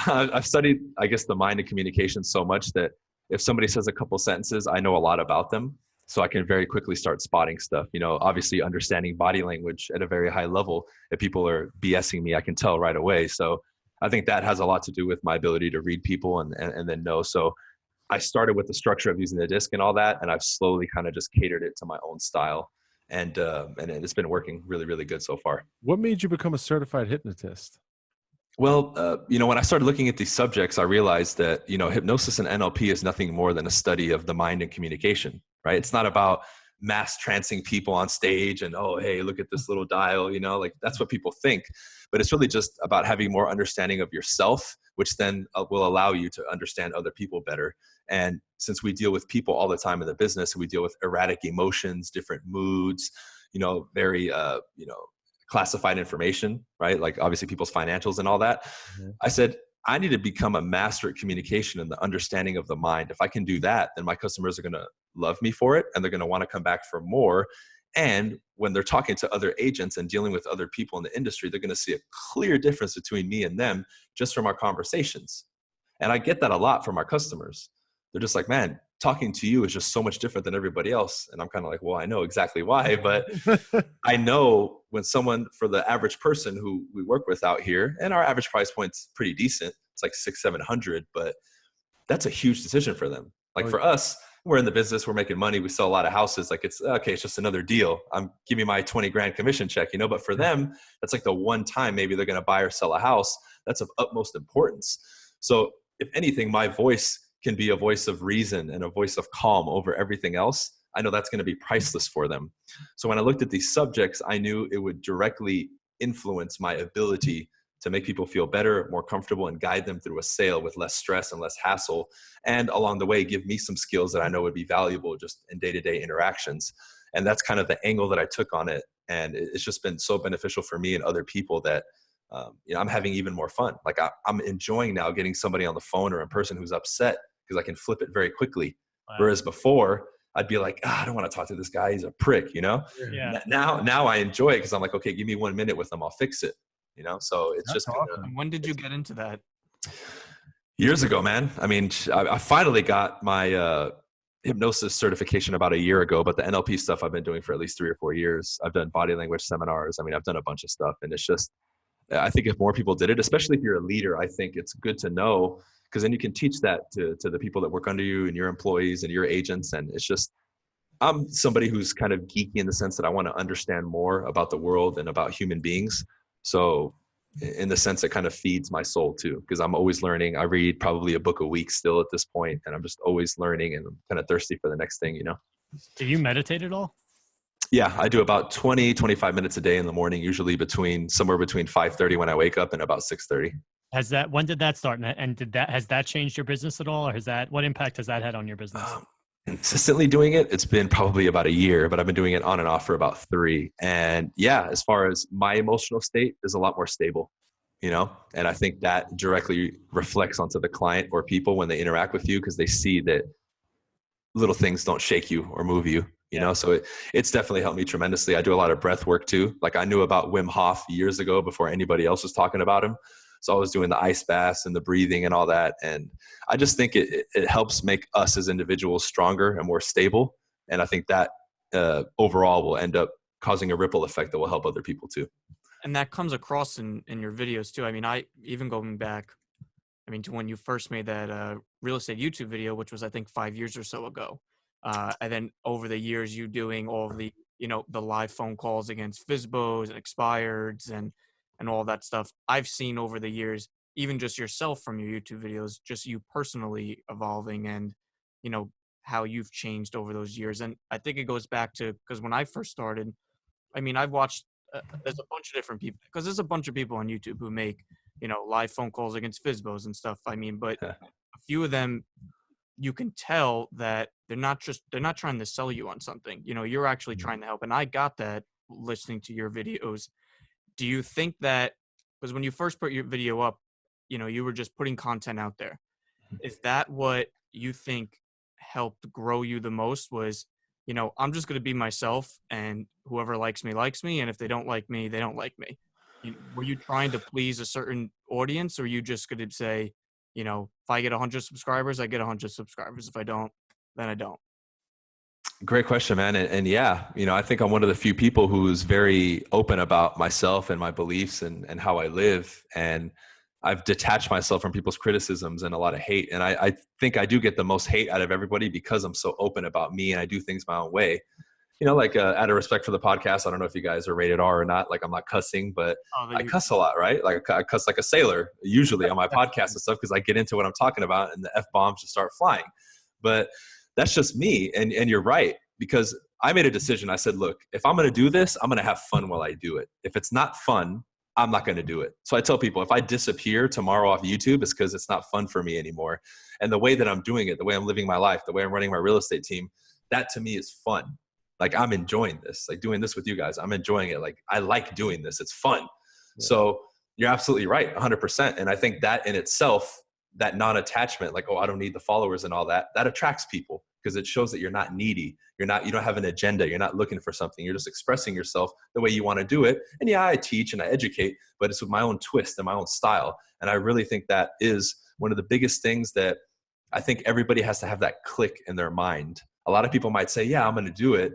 I've studied, I guess, the mind and communication so much that if somebody says a couple sentences, I know a lot about them. So I can very quickly start spotting stuff, obviously understanding body language at a very high level. If people are BSing me, I can tell right away. So I think that has a lot to do with my ability to read people and then know. So I started with the structure of using the DISC and all that, and I've slowly kind of just catered it to my own style. And it's been working really, really good so far. What made you become a certified hypnotist? Well, when I started looking at these subjects, I realized that, hypnosis and NLP is nothing more than a study of the mind and communication, right? It's not about mass trancing people on stage and, oh, hey, look at this little dial, like that's what people think. But it's really just about having more understanding of yourself which then will allow you to understand other people better. And since we deal with people all the time in the business, we deal with erratic emotions, different moods, very, classified information, right? Like obviously people's financials and all that. Mhm. I said, I need to become a master at communication and the understanding of the mind. If I can do that, then my customers are going to love me for it, and they're going to want to come back for more. And when they're talking to other agents and dealing with other people in the industry, they're going to see a clear difference between me and them just from our conversations. And I get that a lot from our customers. They're just like, man, talking to you is just so much different than everybody else. And I'm kind of like, well, I know exactly why, but I know when someone, for the average person who we work with out here, and our average price point's pretty decent, it's like 600-700, but that's a huge decision for them. Like for us, we're in the business, we're making money, we sell a lot of houses. Like it's okay, it's just another deal. Give me my 20 grand commission check, but for them, that's like the one time maybe they're going to buy or sell a house. That's of utmost importance. So if anything, my voice can be a voice of reason and a voice of calm over everything else. I know that's going to be priceless for them. So when I looked at these subjects, I knew it would directly influence my ability to make people feel better, more comfortable, and guide them through a sale with less stress and less hassle. And along the way, give me some skills that I know would be valuable just in day-to-day interactions. And that's kind of the angle that I took on it. And it's just been so beneficial for me and other people that I'm having even more fun. Like I'm enjoying now getting somebody on the phone or in person who's upset, because I can flip it very quickly. Wow. Whereas before I'd be like, I don't want to talk to this guy. He's a prick, Yeah. Now I enjoy it because I'm like, okay, give me 1 minute with him. I'll fix it. So it's That's just awesome. When did you get into that? Years ago, man. I mean, I finally got my hypnosis certification about a year ago, but the NLP stuff I've been doing for at least 3 or 4 years. I've done body language seminars. I mean, I've done a bunch of stuff, and it's just, I think if more people did it, especially if you're a leader, I think it's good to know, because then you can teach that to the people that work under you and your employees and your agents. And it's just, I'm somebody who's kind of geeky in the sense that I want to understand more about the world and about human beings. So in the sense, it kind of feeds my soul too, because I'm always learning. I read probably a book a week still at this point, and I'm just always learning, and I'm kind of thirsty for the next thing, Do you meditate at all? Yeah, I do about 20-25 minutes a day in the morning, usually somewhere between 5:30 when I wake up and about 6:30. When did that start? And has that changed your business at all? Or what impact has that had on your business? Consistently doing it, it's been probably about a year, but I've been doing it on and off for about 3. And yeah, as far as my emotional state is a lot more stable, and I think that directly reflects onto the client or people when they interact with you, because they see that little things don't shake you or move you, so it's definitely helped me tremendously. I do a lot of breath work too. Like I knew about Wim Hof years ago before anybody else was talking about him. So I was doing the ice baths and the breathing and all that. And I just think it helps make us as individuals stronger and more stable. And I think that overall will end up causing a ripple effect that will help other people too. And that comes across in your videos too. I mean, even going back, to when you first made that real estate YouTube video, which was, I think, 5 years or so ago. And then over the years, you doing all the, the live phone calls against FSBOs and expireds and all that stuff. I've seen over the years, even just yourself from your YouTube videos, just you personally evolving and, how you've changed over those years. And I think it goes back to, because when I first started, I've watched, there's a bunch of different people, because there's a bunch of people on YouTube who make, live phone calls against FSBOs and stuff. But a few of them, you can tell that they're not trying to sell you on something. You're actually trying to help. And I got that listening to your videos. Do you think that, because when you first put your video up, you were just putting content out there. Is that what you think helped grow you the most? Was, I'm just going to be myself, and whoever likes me. And if they don't like me, they don't like me. Were you trying to please a certain audience, or are you just going to say, if I get 100 subscribers, I get 100 subscribers. If I don't, then I don't? Great question, man. And yeah, I think I'm one of the few people who's very open about myself and my beliefs and how I live. And I've detached myself from people's criticisms and a lot of hate. And I think I do get the most hate out of everybody because I'm so open about me and I do things my own way. Out of respect for the podcast, I don't know if you guys are rated R or not. Like I'm not cussing, but I cuss a lot, right? Like I cuss like a sailor usually on my podcast and stuff, because I get into what I'm talking about and the F-bombs just start flying. But that's just me. And you're right, because I made a decision. I said, look, if I'm going to do this, I'm going to have fun while I do it. If it's not fun, I'm not going to do it. So I tell people, if I disappear tomorrow off YouTube, it's because it's not fun for me anymore. And the way that I'm doing it, the way I'm living my life, the way I'm running my real estate team, that to me is fun. Like, I'm enjoying this, like doing this with you guys. I'm enjoying it. Like, I like doing this. It's fun. Yeah. So you're absolutely right. 100%. And I think that in itself, that non-attachment, like, oh, I don't need the followers and all that, that attracts people because it shows that you're not needy. You don't have an agenda. You're not looking for something. You're just expressing yourself the way you want to do it. And yeah, I teach and I educate, but it's with my own twist and my own style. And I really think that is one of the biggest things that I think everybody has to have that click in their mind. A lot of people might say, yeah, I'm going to do it.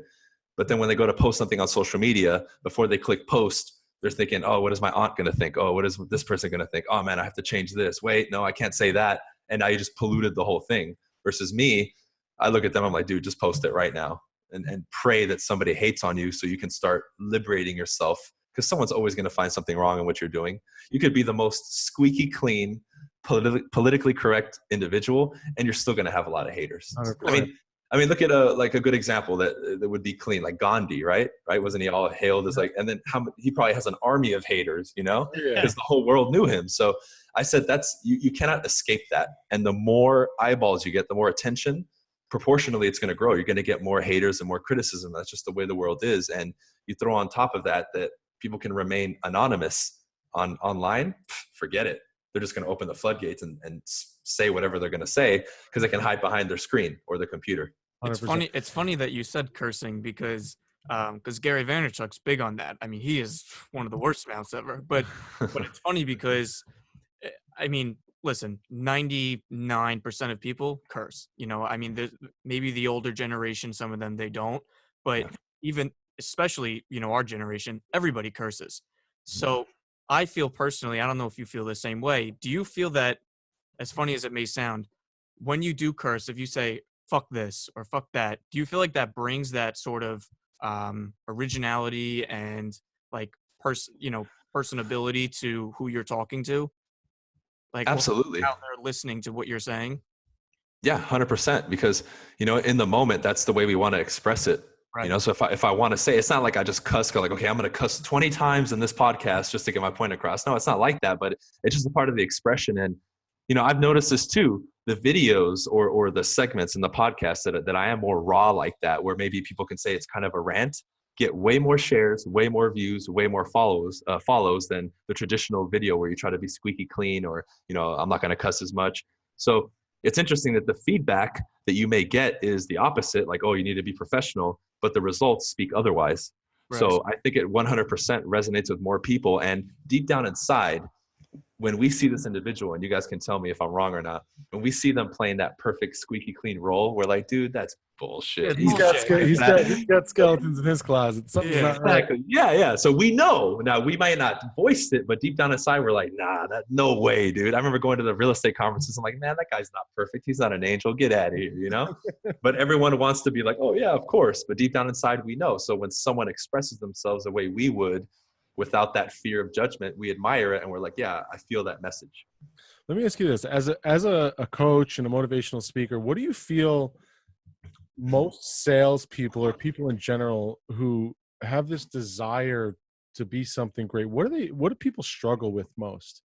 But then when they go to post something on social media, before they click post, they're thinking, oh, what is my aunt going to think? Oh, what is this person going to think? Oh man, I have to change this. Wait, no, I can't say that. And now you just polluted the whole thing. Versus me, I look at them, I'm like, dude, just post it right now and pray that somebody hates on you so you can start liberating yourself, because someone's always going to find something wrong in what you're doing. You could be the most squeaky clean, politically correct individual, and you're still going to have a lot of haters. 100%. I mean, look at a good example that would be clean, like Gandhi, right? Wasn't he all hailed as like, and then he probably has an army of haters, because the whole world knew him. So I said, you cannot escape that. And the more eyeballs you get, the more attention, proportionally it's going to grow. You're going to get more haters and more criticism. That's just the way the world is. And you throw on top of that people can remain anonymous online, forget it. They're just going to open the floodgates and say whatever they're going to say because they can hide behind their screen or their computer. 100%. It's funny that you said cursing because Gary Vaynerchuk's big on that. I mean, he is one of the worst mouths ever. But it's funny because, I mean, listen, 99% of people curse. I mean, maybe the older generation, some of them they don't, but even especially our generation, everybody curses. So I feel personally, I don't know if you feel the same way. Do you feel that, as funny as it may sound, when you do curse, if you say fuck this or fuck that, do you feel like that brings that sort of originality and like personability to who you're talking to? Like, absolutely, out there listening to what you're saying. Yeah, 100%. Because in the moment, that's the way we want to express it. Right. So if I want to say, it's not like I just go like, okay, I'm going to cuss 20 times in this podcast just to get my point across. No, it's not like that, but it's just a part of the expression. And, I've noticed this too, the videos or the segments in the podcast that I am more raw like that, where maybe people can say it's kind of a rant, get way more shares, way more views, way more follows than the traditional video where you try to be squeaky clean or, I'm not going to cuss as much. So it's interesting that the feedback that you may get is the opposite, like, oh, you need to be professional, but the results speak otherwise. Right. So I think it 100% resonates with more people. And deep down inside, when we see this individual, and you guys can tell me if I'm wrong or not, when we see them playing that perfect squeaky clean role, we're like, dude, that's bullshit. He's got skeletons in his closet. Something's not right. Exactly. Yeah. So we know. Now, we might not voice it, but deep down inside, we're like, nah, no way, dude. I remember going to the real estate conferences. I'm like, man, that guy's not perfect. He's not an angel. Get out of here, But everyone wants to be like, oh, yeah, of course. But deep down inside, we know. So when someone expresses themselves the way we would, without that fear of judgment, we admire it. And we're like, yeah, I feel that message. Let me ask you this. As a coach and a motivational speaker, what do you feel most salespeople or people in general who have this desire to be something great, what do people struggle with most?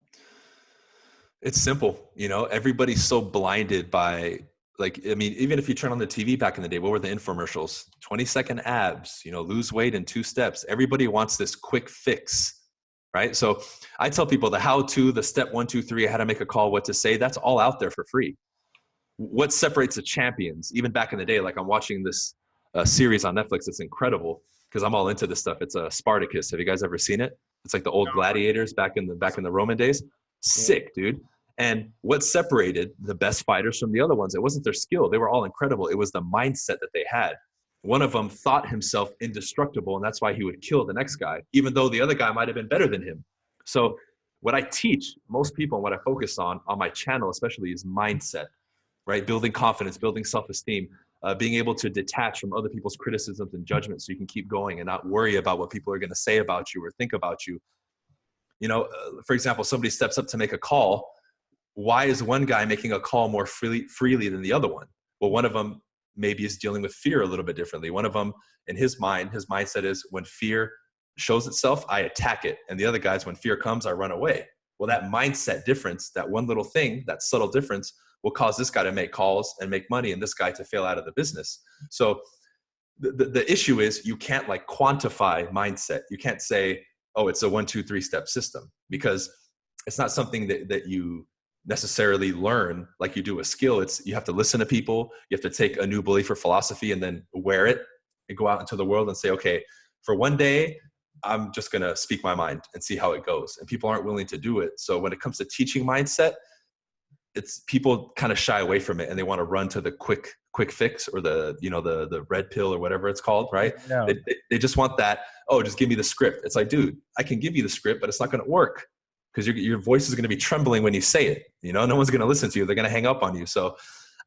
It's simple. Everybody's so blinded by, even if you turn on the TV back in the day, what were the infomercials? 20-second abs, lose weight in 2 steps. Everybody wants this quick fix, right? So I tell people the how-to, the step 1, 2, 3, how to make a call, what to say, that's all out there for free. What separates the champions, even back in the day, like I'm watching this series on Netflix. It's incredible because I'm all into this stuff. It's a Spartacus. Have you guys ever seen it? It's like the old gladiators back in the Roman days. Sick, dude. And what separated the best fighters from the other ones? It wasn't their skill. They were all incredible. It was the mindset that they had. One of them thought himself indestructible, and that's why he would kill the next guy, even though the other guy might have been better than him. So what I teach most people and what I focus on my channel especially is mindset, right? Building confidence, building self-esteem, being able to detach from other people's criticisms and judgments so you can keep going and not worry about what people are going to say about you or think about you. For example, somebody steps up to make a call. Why is one guy making a call more freely than the other one? Well, one of them maybe is dealing with fear a little bit differently. One of them, in his mindset is when fear shows itself, I attack it. And the other guys, when fear comes, I run away. Well, that mindset difference, that one little thing, that subtle difference will cause this guy to make calls and make money and this guy to fail out of the business. So the issue is you can't like quantify mindset. You can't say, oh, it's a 1, 2, 3 step system, because it's not something that you necessarily learn like you do a skill. It's, you have to listen to people. You have to take a new belief or philosophy and then wear it and go out into the world and say, okay, for one day, I'm just going to speak my mind and see how it goes. And people aren't willing to do it. So when it comes to teaching mindset, it's people kind of shy away from it and they want to run to the quick fix or the red pill or whatever it's called. Right. Yeah. They just want that. Oh, just give me the script. It's like, dude, I can give you the script, but it's not going to work because your voice is going to be trembling when you say it. No one's going to listen to you. They're going to hang up on you. So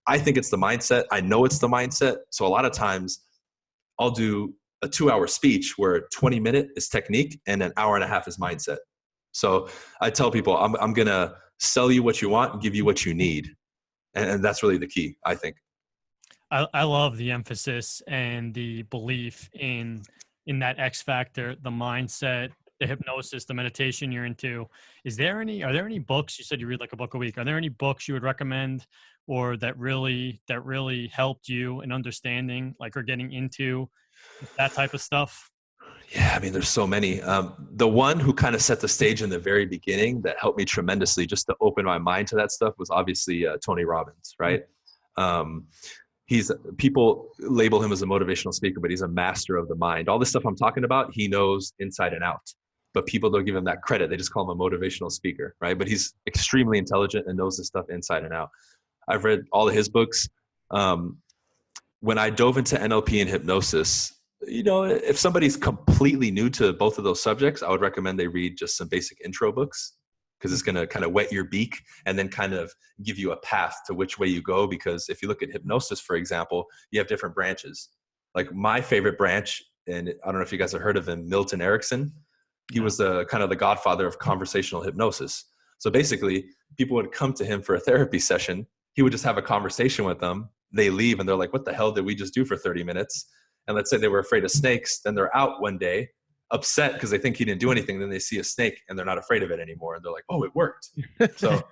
I think it's the mindset. I know it's the mindset. So a lot of times I'll do a 2-hour speech where 20 minutes is technique and an hour and a half is mindset. So I tell people, I'm going to sell you what you want and give you what you need. And that's really the key, I think. I love the emphasis and the belief in that X factor, the mindset, the hypnosis, the meditation you're into. Are there any books? You said you read like a book a week. Are there any books you would recommend or that really helped you in understanding, like, or getting into that type of stuff? Yeah, I mean, there's so many. The one who kind of set the stage in the very beginning that helped me tremendously just to open my mind to that stuff was obviously Tony Robbins, right? People label him as a motivational speaker, but he's a master of the mind. All this stuff I'm talking about, he knows inside and out, but people don't give him that credit. They just call him a motivational speaker, right? But he's extremely intelligent and knows this stuff inside and out. I've read all of his books. When I dove into NLP and hypnosis, if somebody's completely new to both of those subjects, I would recommend they read just some basic intro books, because it's going to kind of wet your beak and then kind of give you a path to which way you go. Because if you look at hypnosis, for example, you have different branches. Like my favorite branch, and I don't know if you guys have heard of him, Milton Erickson. He was the kind of the godfather of conversational hypnosis. So basically, people would come to him for a therapy session. He would just have a conversation with them. They leave and they're like, what the hell did we just do for 30 minutes? And let's say they were afraid of snakes. Then they're out one day upset because they think he didn't do anything. Then they see a snake and they're not afraid of it anymore. And they're like, oh, it worked. So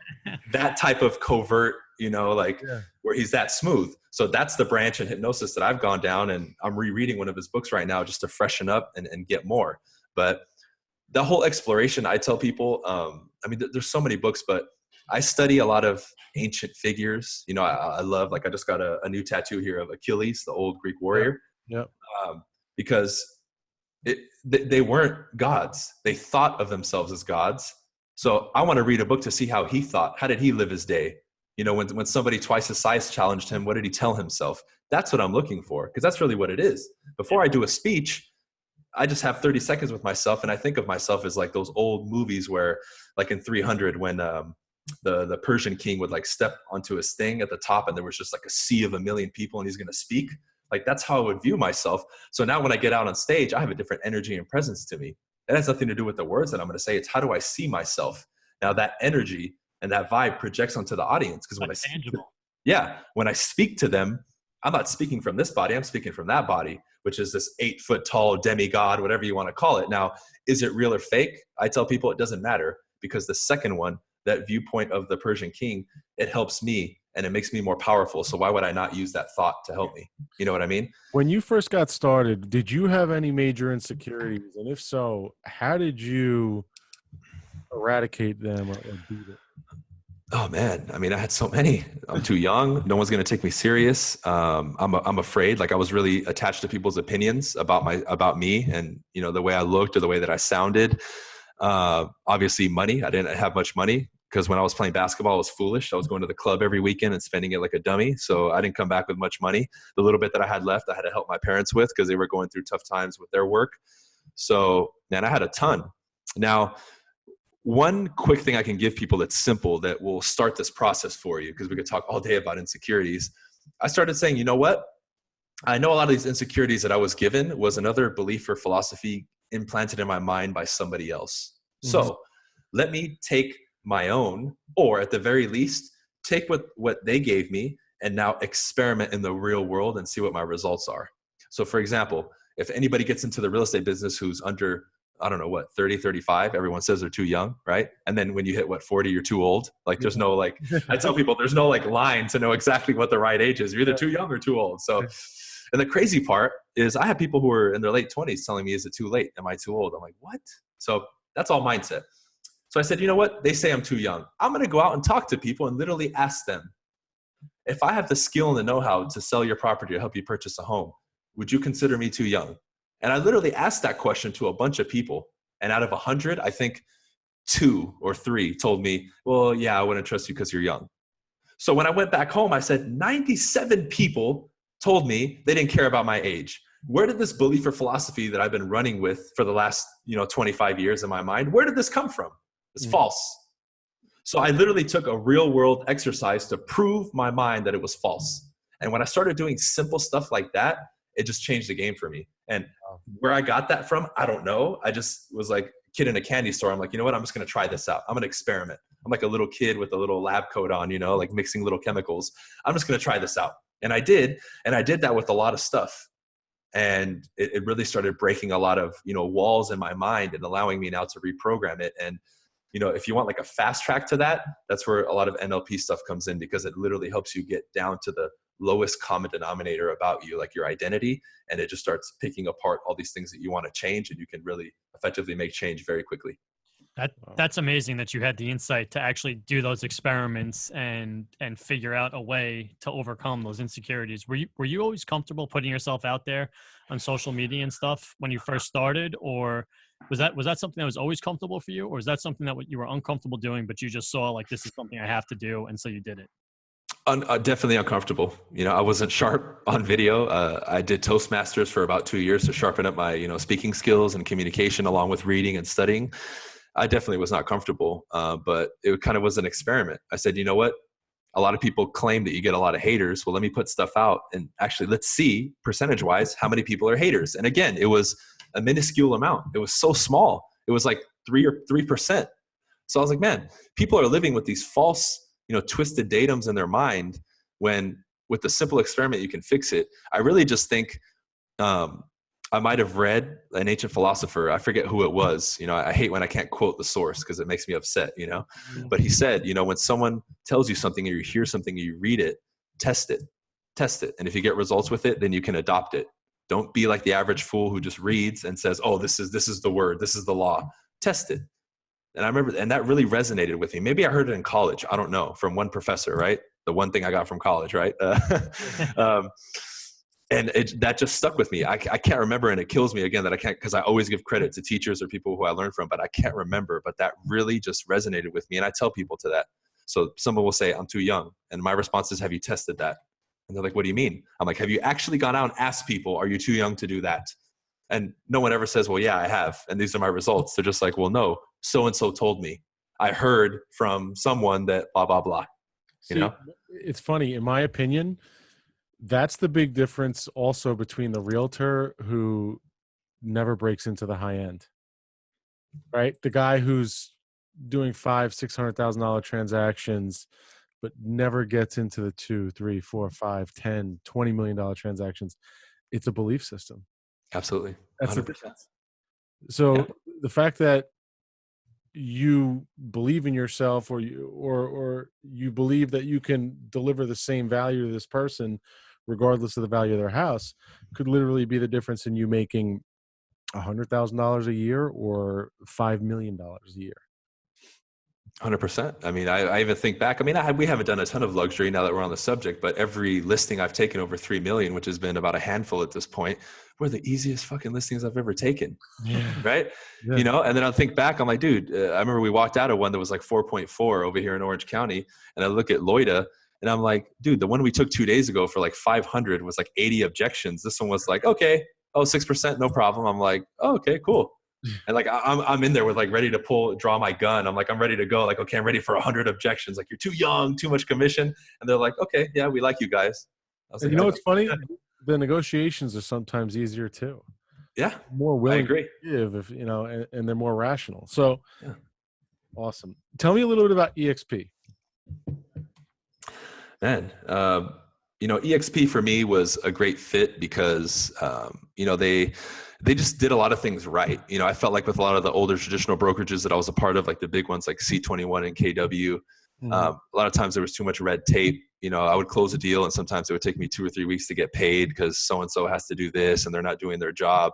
that type of covert, where he's that smooth. So that's the branch in hypnosis that I've gone down, and I'm rereading one of his books right now just to freshen up and get more. But the whole exploration, I tell people, there's so many books, but I study a lot of ancient figures. I love, I just got a new tattoo here of Achilles, the old Greek warrior. Yep. Because they weren't gods. They thought of themselves as gods. So I want to read a book to see how he thought. How did he live his day? When somebody twice his size challenged him, what did he tell himself? That's what I'm looking for, because that's really what it is. Before I do a speech, I just have 30 seconds with myself, and I think of myself as like those old movies where, like in 300, when the Persian king would step onto his thing at the top, and there was just like a sea of a million people, and he's going to speak. That's how I would view myself. So now when I get out on stage, I have a different energy and presence to me. It has nothing to do with the words that I'm going to say. It's how do I see myself? Now that energy and that vibe projects onto the audience. Because when I speak to them, I'm not speaking from this body. I'm speaking from that body, which is this 8-foot tall demigod, whatever you want to call it. Now, is it real or fake? I tell people it doesn't matter, because the second one, that viewpoint of the Persian king, it helps me and it makes me more powerful. So why would I not use that thought to help me? You know what I mean? When you first got started, did you have any major insecurities? And if so, how did you eradicate them or beat it? Oh man. I had so many. I'm too young. No one's going to take me serious. I'm afraid. I was really attached to people's opinions about me and, the way I looked or the way that I sounded. Obviously money. I didn't have much money, because when I was playing basketball, I was foolish. I was going to the club every weekend and spending it like a dummy. So I didn't come back with much money. The little bit that I had left, I had to help my parents with, because they were going through tough times with their work. So, man, I had a ton. Now, one quick thing I can give people that's simple that will start this process for you, because we could talk all day about insecurities. I started saying, you know what? I know a lot of these insecurities that I was given was another belief or philosophy implanted in my mind by somebody else. Mm-hmm. So let me take my own, or at the very least, take what they gave me and now experiment in the real world and see what my results are. So for example, if anybody gets into the real estate business who's under I don't know what, 30, 35, everyone says they're too young, right? And then when you hit 40, you're too old. Like there's no like, I tell people there's no like line to know exactly what the right age is. You're either too young or too old. So, and the crazy part is I have people who are in their late 20s telling me, is it too late? Am I too old? I'm like, what? So that's all mindset. So I said, you know what? They say I'm too young. I'm going to go out and talk to people and literally ask them, if I have the skill and the know-how to sell your property or help you purchase a home, would you consider me too young? And I literally asked that question to a bunch of people. And out of 100, I think 2 or 3 told me, well, yeah, I wouldn't trust you because you're young. So when I went back home, I said 97 people told me they didn't care about my age. Where did this belief or philosophy that I've been running with for the last 25 years in my mind, where did this come from? It's false. So I literally took a real world exercise to prove my mind that it was false. And when I started doing simple stuff like that, it just changed the game for me. And where I got that from, I don't know. I just was like a kid in a candy store. I'm like, you know what? I'm just going to try this out. I'm going to experiment. I'm like a little kid with a little lab coat on, like mixing little chemicals. I'm just going to try this out. And I did. And I did that with a lot of stuff. And it really started breaking a lot of, walls in my mind and allowing me now to reprogram it. And if you want like a fast track to that, that's where a lot of NLP stuff comes in, because it literally helps you get down to the lowest common denominator about you, like your identity. And it just starts picking apart all these things that you want to change, and you can really effectively make change very quickly. That's amazing that you had the insight to actually do those experiments and figure out a way to overcome those insecurities. Were you always comfortable putting yourself out there on social media and stuff when you first started, or was that something that was always comfortable for you, or was that something that you were uncomfortable doing, but you just saw like, this is something I have to do, and so you did it? Definitely uncomfortable. I wasn't sharp on video. I did Toastmasters for about 2 years to sharpen up my speaking skills and communication, along with reading and studying. I definitely was not comfortable, but it kind of was an experiment. I said, you know what? A lot of people claim that you get a lot of haters. Well, let me put stuff out and actually let's see percentage-wise how many people are haters. And again, it was a minuscule amount. It was so small. It was like 3%. So I was like, man, people are living with these false, twisted datums in their mind, when with the simple experiment you can fix it. I really just think I might have read an ancient philosopher. I forget who it was. I hate when I can't quote the source because it makes me upset, But he said, when someone tells you something, or you hear something, or you read it, test it. And if you get results with it, then you can adopt it. Don't be like the average fool who just reads and says, oh, this is the word, this is the law. Test it. And I remember, and that really resonated with me. Maybe I heard it in college. I don't know, from one professor, right? The one thing I got from college, right? And that just stuck with me. I can't remember, and it kills me again that I can't, because I always give credit to teachers or people who I learned from, but I can't remember. But that really just resonated with me, and I tell people to that. So someone will say, I'm too young. And my response is, have you tested that? And they're like, what do you mean? I'm like, have you actually gone out and asked people, are you too young to do that? And no one ever says, well, yeah, I have. And these are my results. They're just like, well, no, so-and-so told me. I heard from someone that blah, blah, blah. See, it's funny. In my opinion, that's the big difference also between the realtor who never breaks into the high end, right? The guy who's doing $500,000-$600,000 transactions, but never gets into the $2, $3, $4, $5, $10, $20 million transactions. It's a belief system. Absolutely. That's the difference. So the fact that you believe in yourself, or you believe that you can deliver the same value to this person, regardless of the value of their house, could literally be the difference in you making $100,000 a year or $5 million a year. 100%. I mean, I even think back, we haven't done a ton of luxury now that we're on the subject, but every listing I've taken over 3 million, which has been about a handful at this point, were the easiest fucking listings I've ever taken. Yeah. Right. Yeah. And then I'll think back, I'm like, dude, I remember we walked out of one that was like 4.4 over here in Orange County. And I look at Loida and I'm like, dude, the one we took 2 days ago for like 500 was like 80 objections. This one was like, okay, 6%, no problem. I'm like, oh, okay, cool. And like, I'm in there with like ready to draw my gun. I'm like, I'm ready to go. Like, okay, I'm ready for 100 objections. Like, you're too young, too much commission. And they're like, okay, yeah, we like you guys. I was And like, what's funny? The negotiations are sometimes easier too. Yeah, More willing I agree. to give, if and they're more rational. So awesome. Tell me a little bit about EXP. Man, EXP for me was a great fit because, they just did a lot of things right. I felt like with a lot of the older traditional brokerages that I was a part of, like the big ones like C21 and KW, a lot of times there was too much red tape. I would close a deal and sometimes it would take me 2 or 3 weeks to get paid because so-and-so has to do this and they're not doing their job.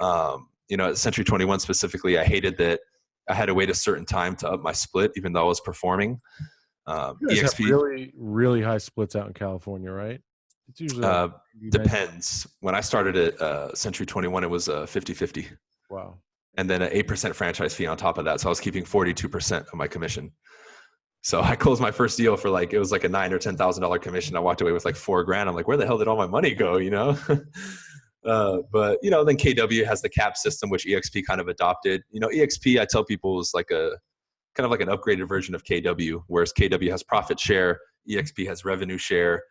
At Century 21 specifically, I hated that I had to wait a certain time to up my split, even though I was performing. You guys have really, really high splits out in California, right? It's usually depends. When I started at Century 21, it was 50-50. Wow. And then an 8% franchise fee on top of that. So I was keeping 42% of my commission. So I closed my first deal for it was like a $9,000 or $10,000 commission. I walked away with like $4,000. I'm like, where the hell did all my money go? But then KW has the cap system, which EXP kind of adopted. EXP, I tell people, is like a kind of like an upgraded version of KW, whereas KW has profit share, EXP has revenue share.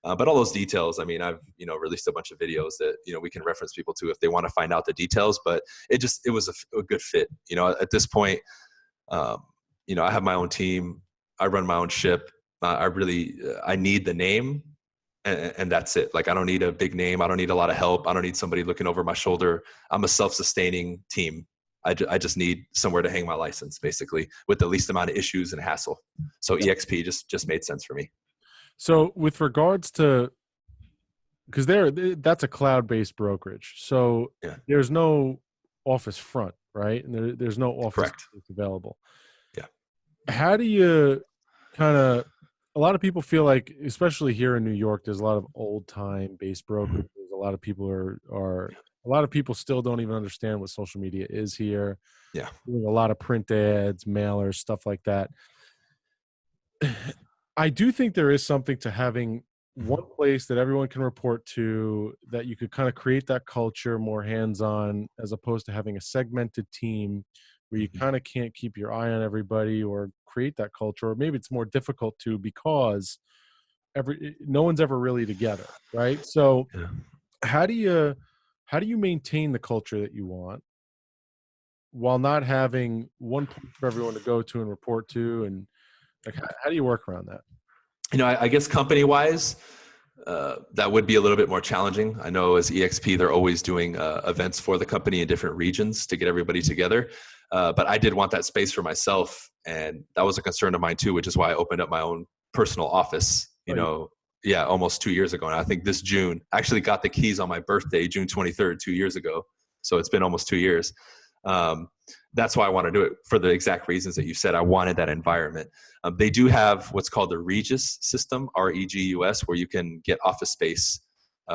But all those details, I've released a bunch of videos that we can reference people to if they want to find out the details. But it was a good fit. At this point, I have my own team. I run my own ship. I need the name, and that's it. Like, I don't need a big name. I don't need a lot of help. I don't need somebody looking over my shoulder. I'm a self-sustaining team. I just need somewhere to hang my license, basically, with the least amount of issues and hassle. So EXP just made sense for me. So with regards to, because that's a cloud-based brokerage, so there's no office front, right? And there's no office available. Yeah. How do you a lot of people feel like, especially here in New York, there's a lot of old-time based brokerages. A lot of people a lot of people still don't even understand what social media is here. Yeah. Doing a lot of print ads, mailers, stuff like that. I do think there is something to having one place that everyone can report to, that you could kind of create that culture more hands-on, as opposed to having a segmented team where you kind of can't keep your eye on everybody or create that culture. Or maybe it's more difficult to, because no one's ever really together, right? So how do you maintain the culture that you want while not having one place for everyone to go to and report to? And how do you work around that? I guess company-wise, that would be a little bit more challenging. I know as EXP, they're always doing events for the company in different regions to get everybody together. But I did want that space for myself, and that was a concern of mine too, which is why I opened up my own personal office, almost 2 years ago. And I think this June, I actually got the keys on my birthday, June 23rd, 2 years ago. So it's been almost 2 years. That's why I want to do it, for the exact reasons that you said. I wanted that environment. They do have what's called the Regus system, REGUS, where you can get office space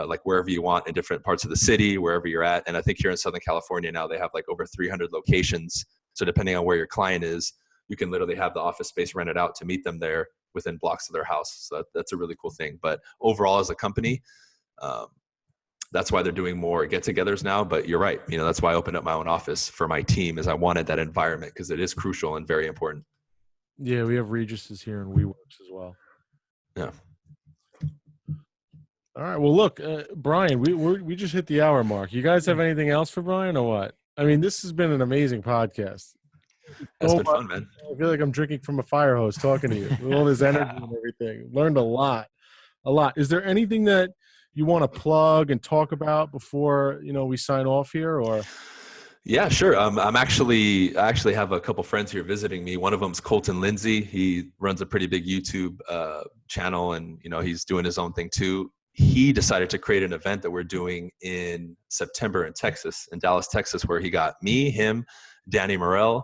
like wherever you want in different parts of the city, wherever you're at. And I think here in Southern California now, they have like over 300 locations. So depending on where your client is, you can literally have the office space rented out to meet them there within blocks of their house. So that's a really cool thing. But overall, as a company, that's why they're doing more get-togethers now. But you're right. That's why I opened up my own office for my team, is I wanted that environment, because it is crucial and very important. Yeah, we have Reguses here and WeWorks as well. Yeah. All right. Well, look, Bryan, we just hit the hour mark. You guys have anything else for Bryan or what? I mean, this has been an amazing podcast. It's been fun, man. I feel like I'm drinking from a fire hose talking to you with all this energy and everything. Learned a lot. Is there anything that you want to plug and talk about before we sign off here, or? Yeah, sure. I actually have a couple friends here visiting me. One of them's Colton Lindsay. He runs a pretty big YouTube channel, and he's doing his own thing too. He decided to create an event that we're doing in September in Dallas, Texas, where he got me, him, Danny Morell,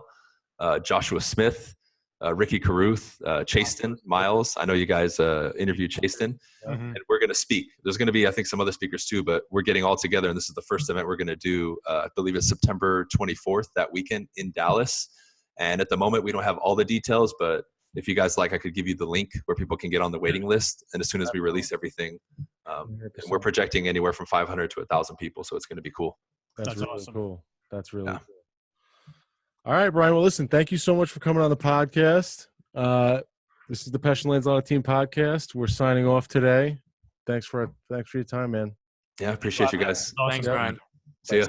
Joshua Smith, Ricky Caruth, Chaston, Miles. I know you guys interviewed Chaston, and we're going to speak. There's going to be, I think, some other speakers too, but we're getting all together, and this is the first event we're going to do. I believe it's September 24th, that weekend in Dallas. And at the moment, we don't have all the details, but if you guys like, I could give you the link where people can get on the waiting list. And as soon as we release everything, and we're projecting anywhere from 500 to 1,000 people, so it's going to be cool. That's really awesome. Cool. That's really cool. All right, Bryan. Well, listen, thank you so much for coming on the podcast. This is the Pesce Lanzillotta Team podcast. We're signing off today. Thanks for your time, man. Yeah, appreciate you guys. Awesome. Thanks, Bryan. See ya.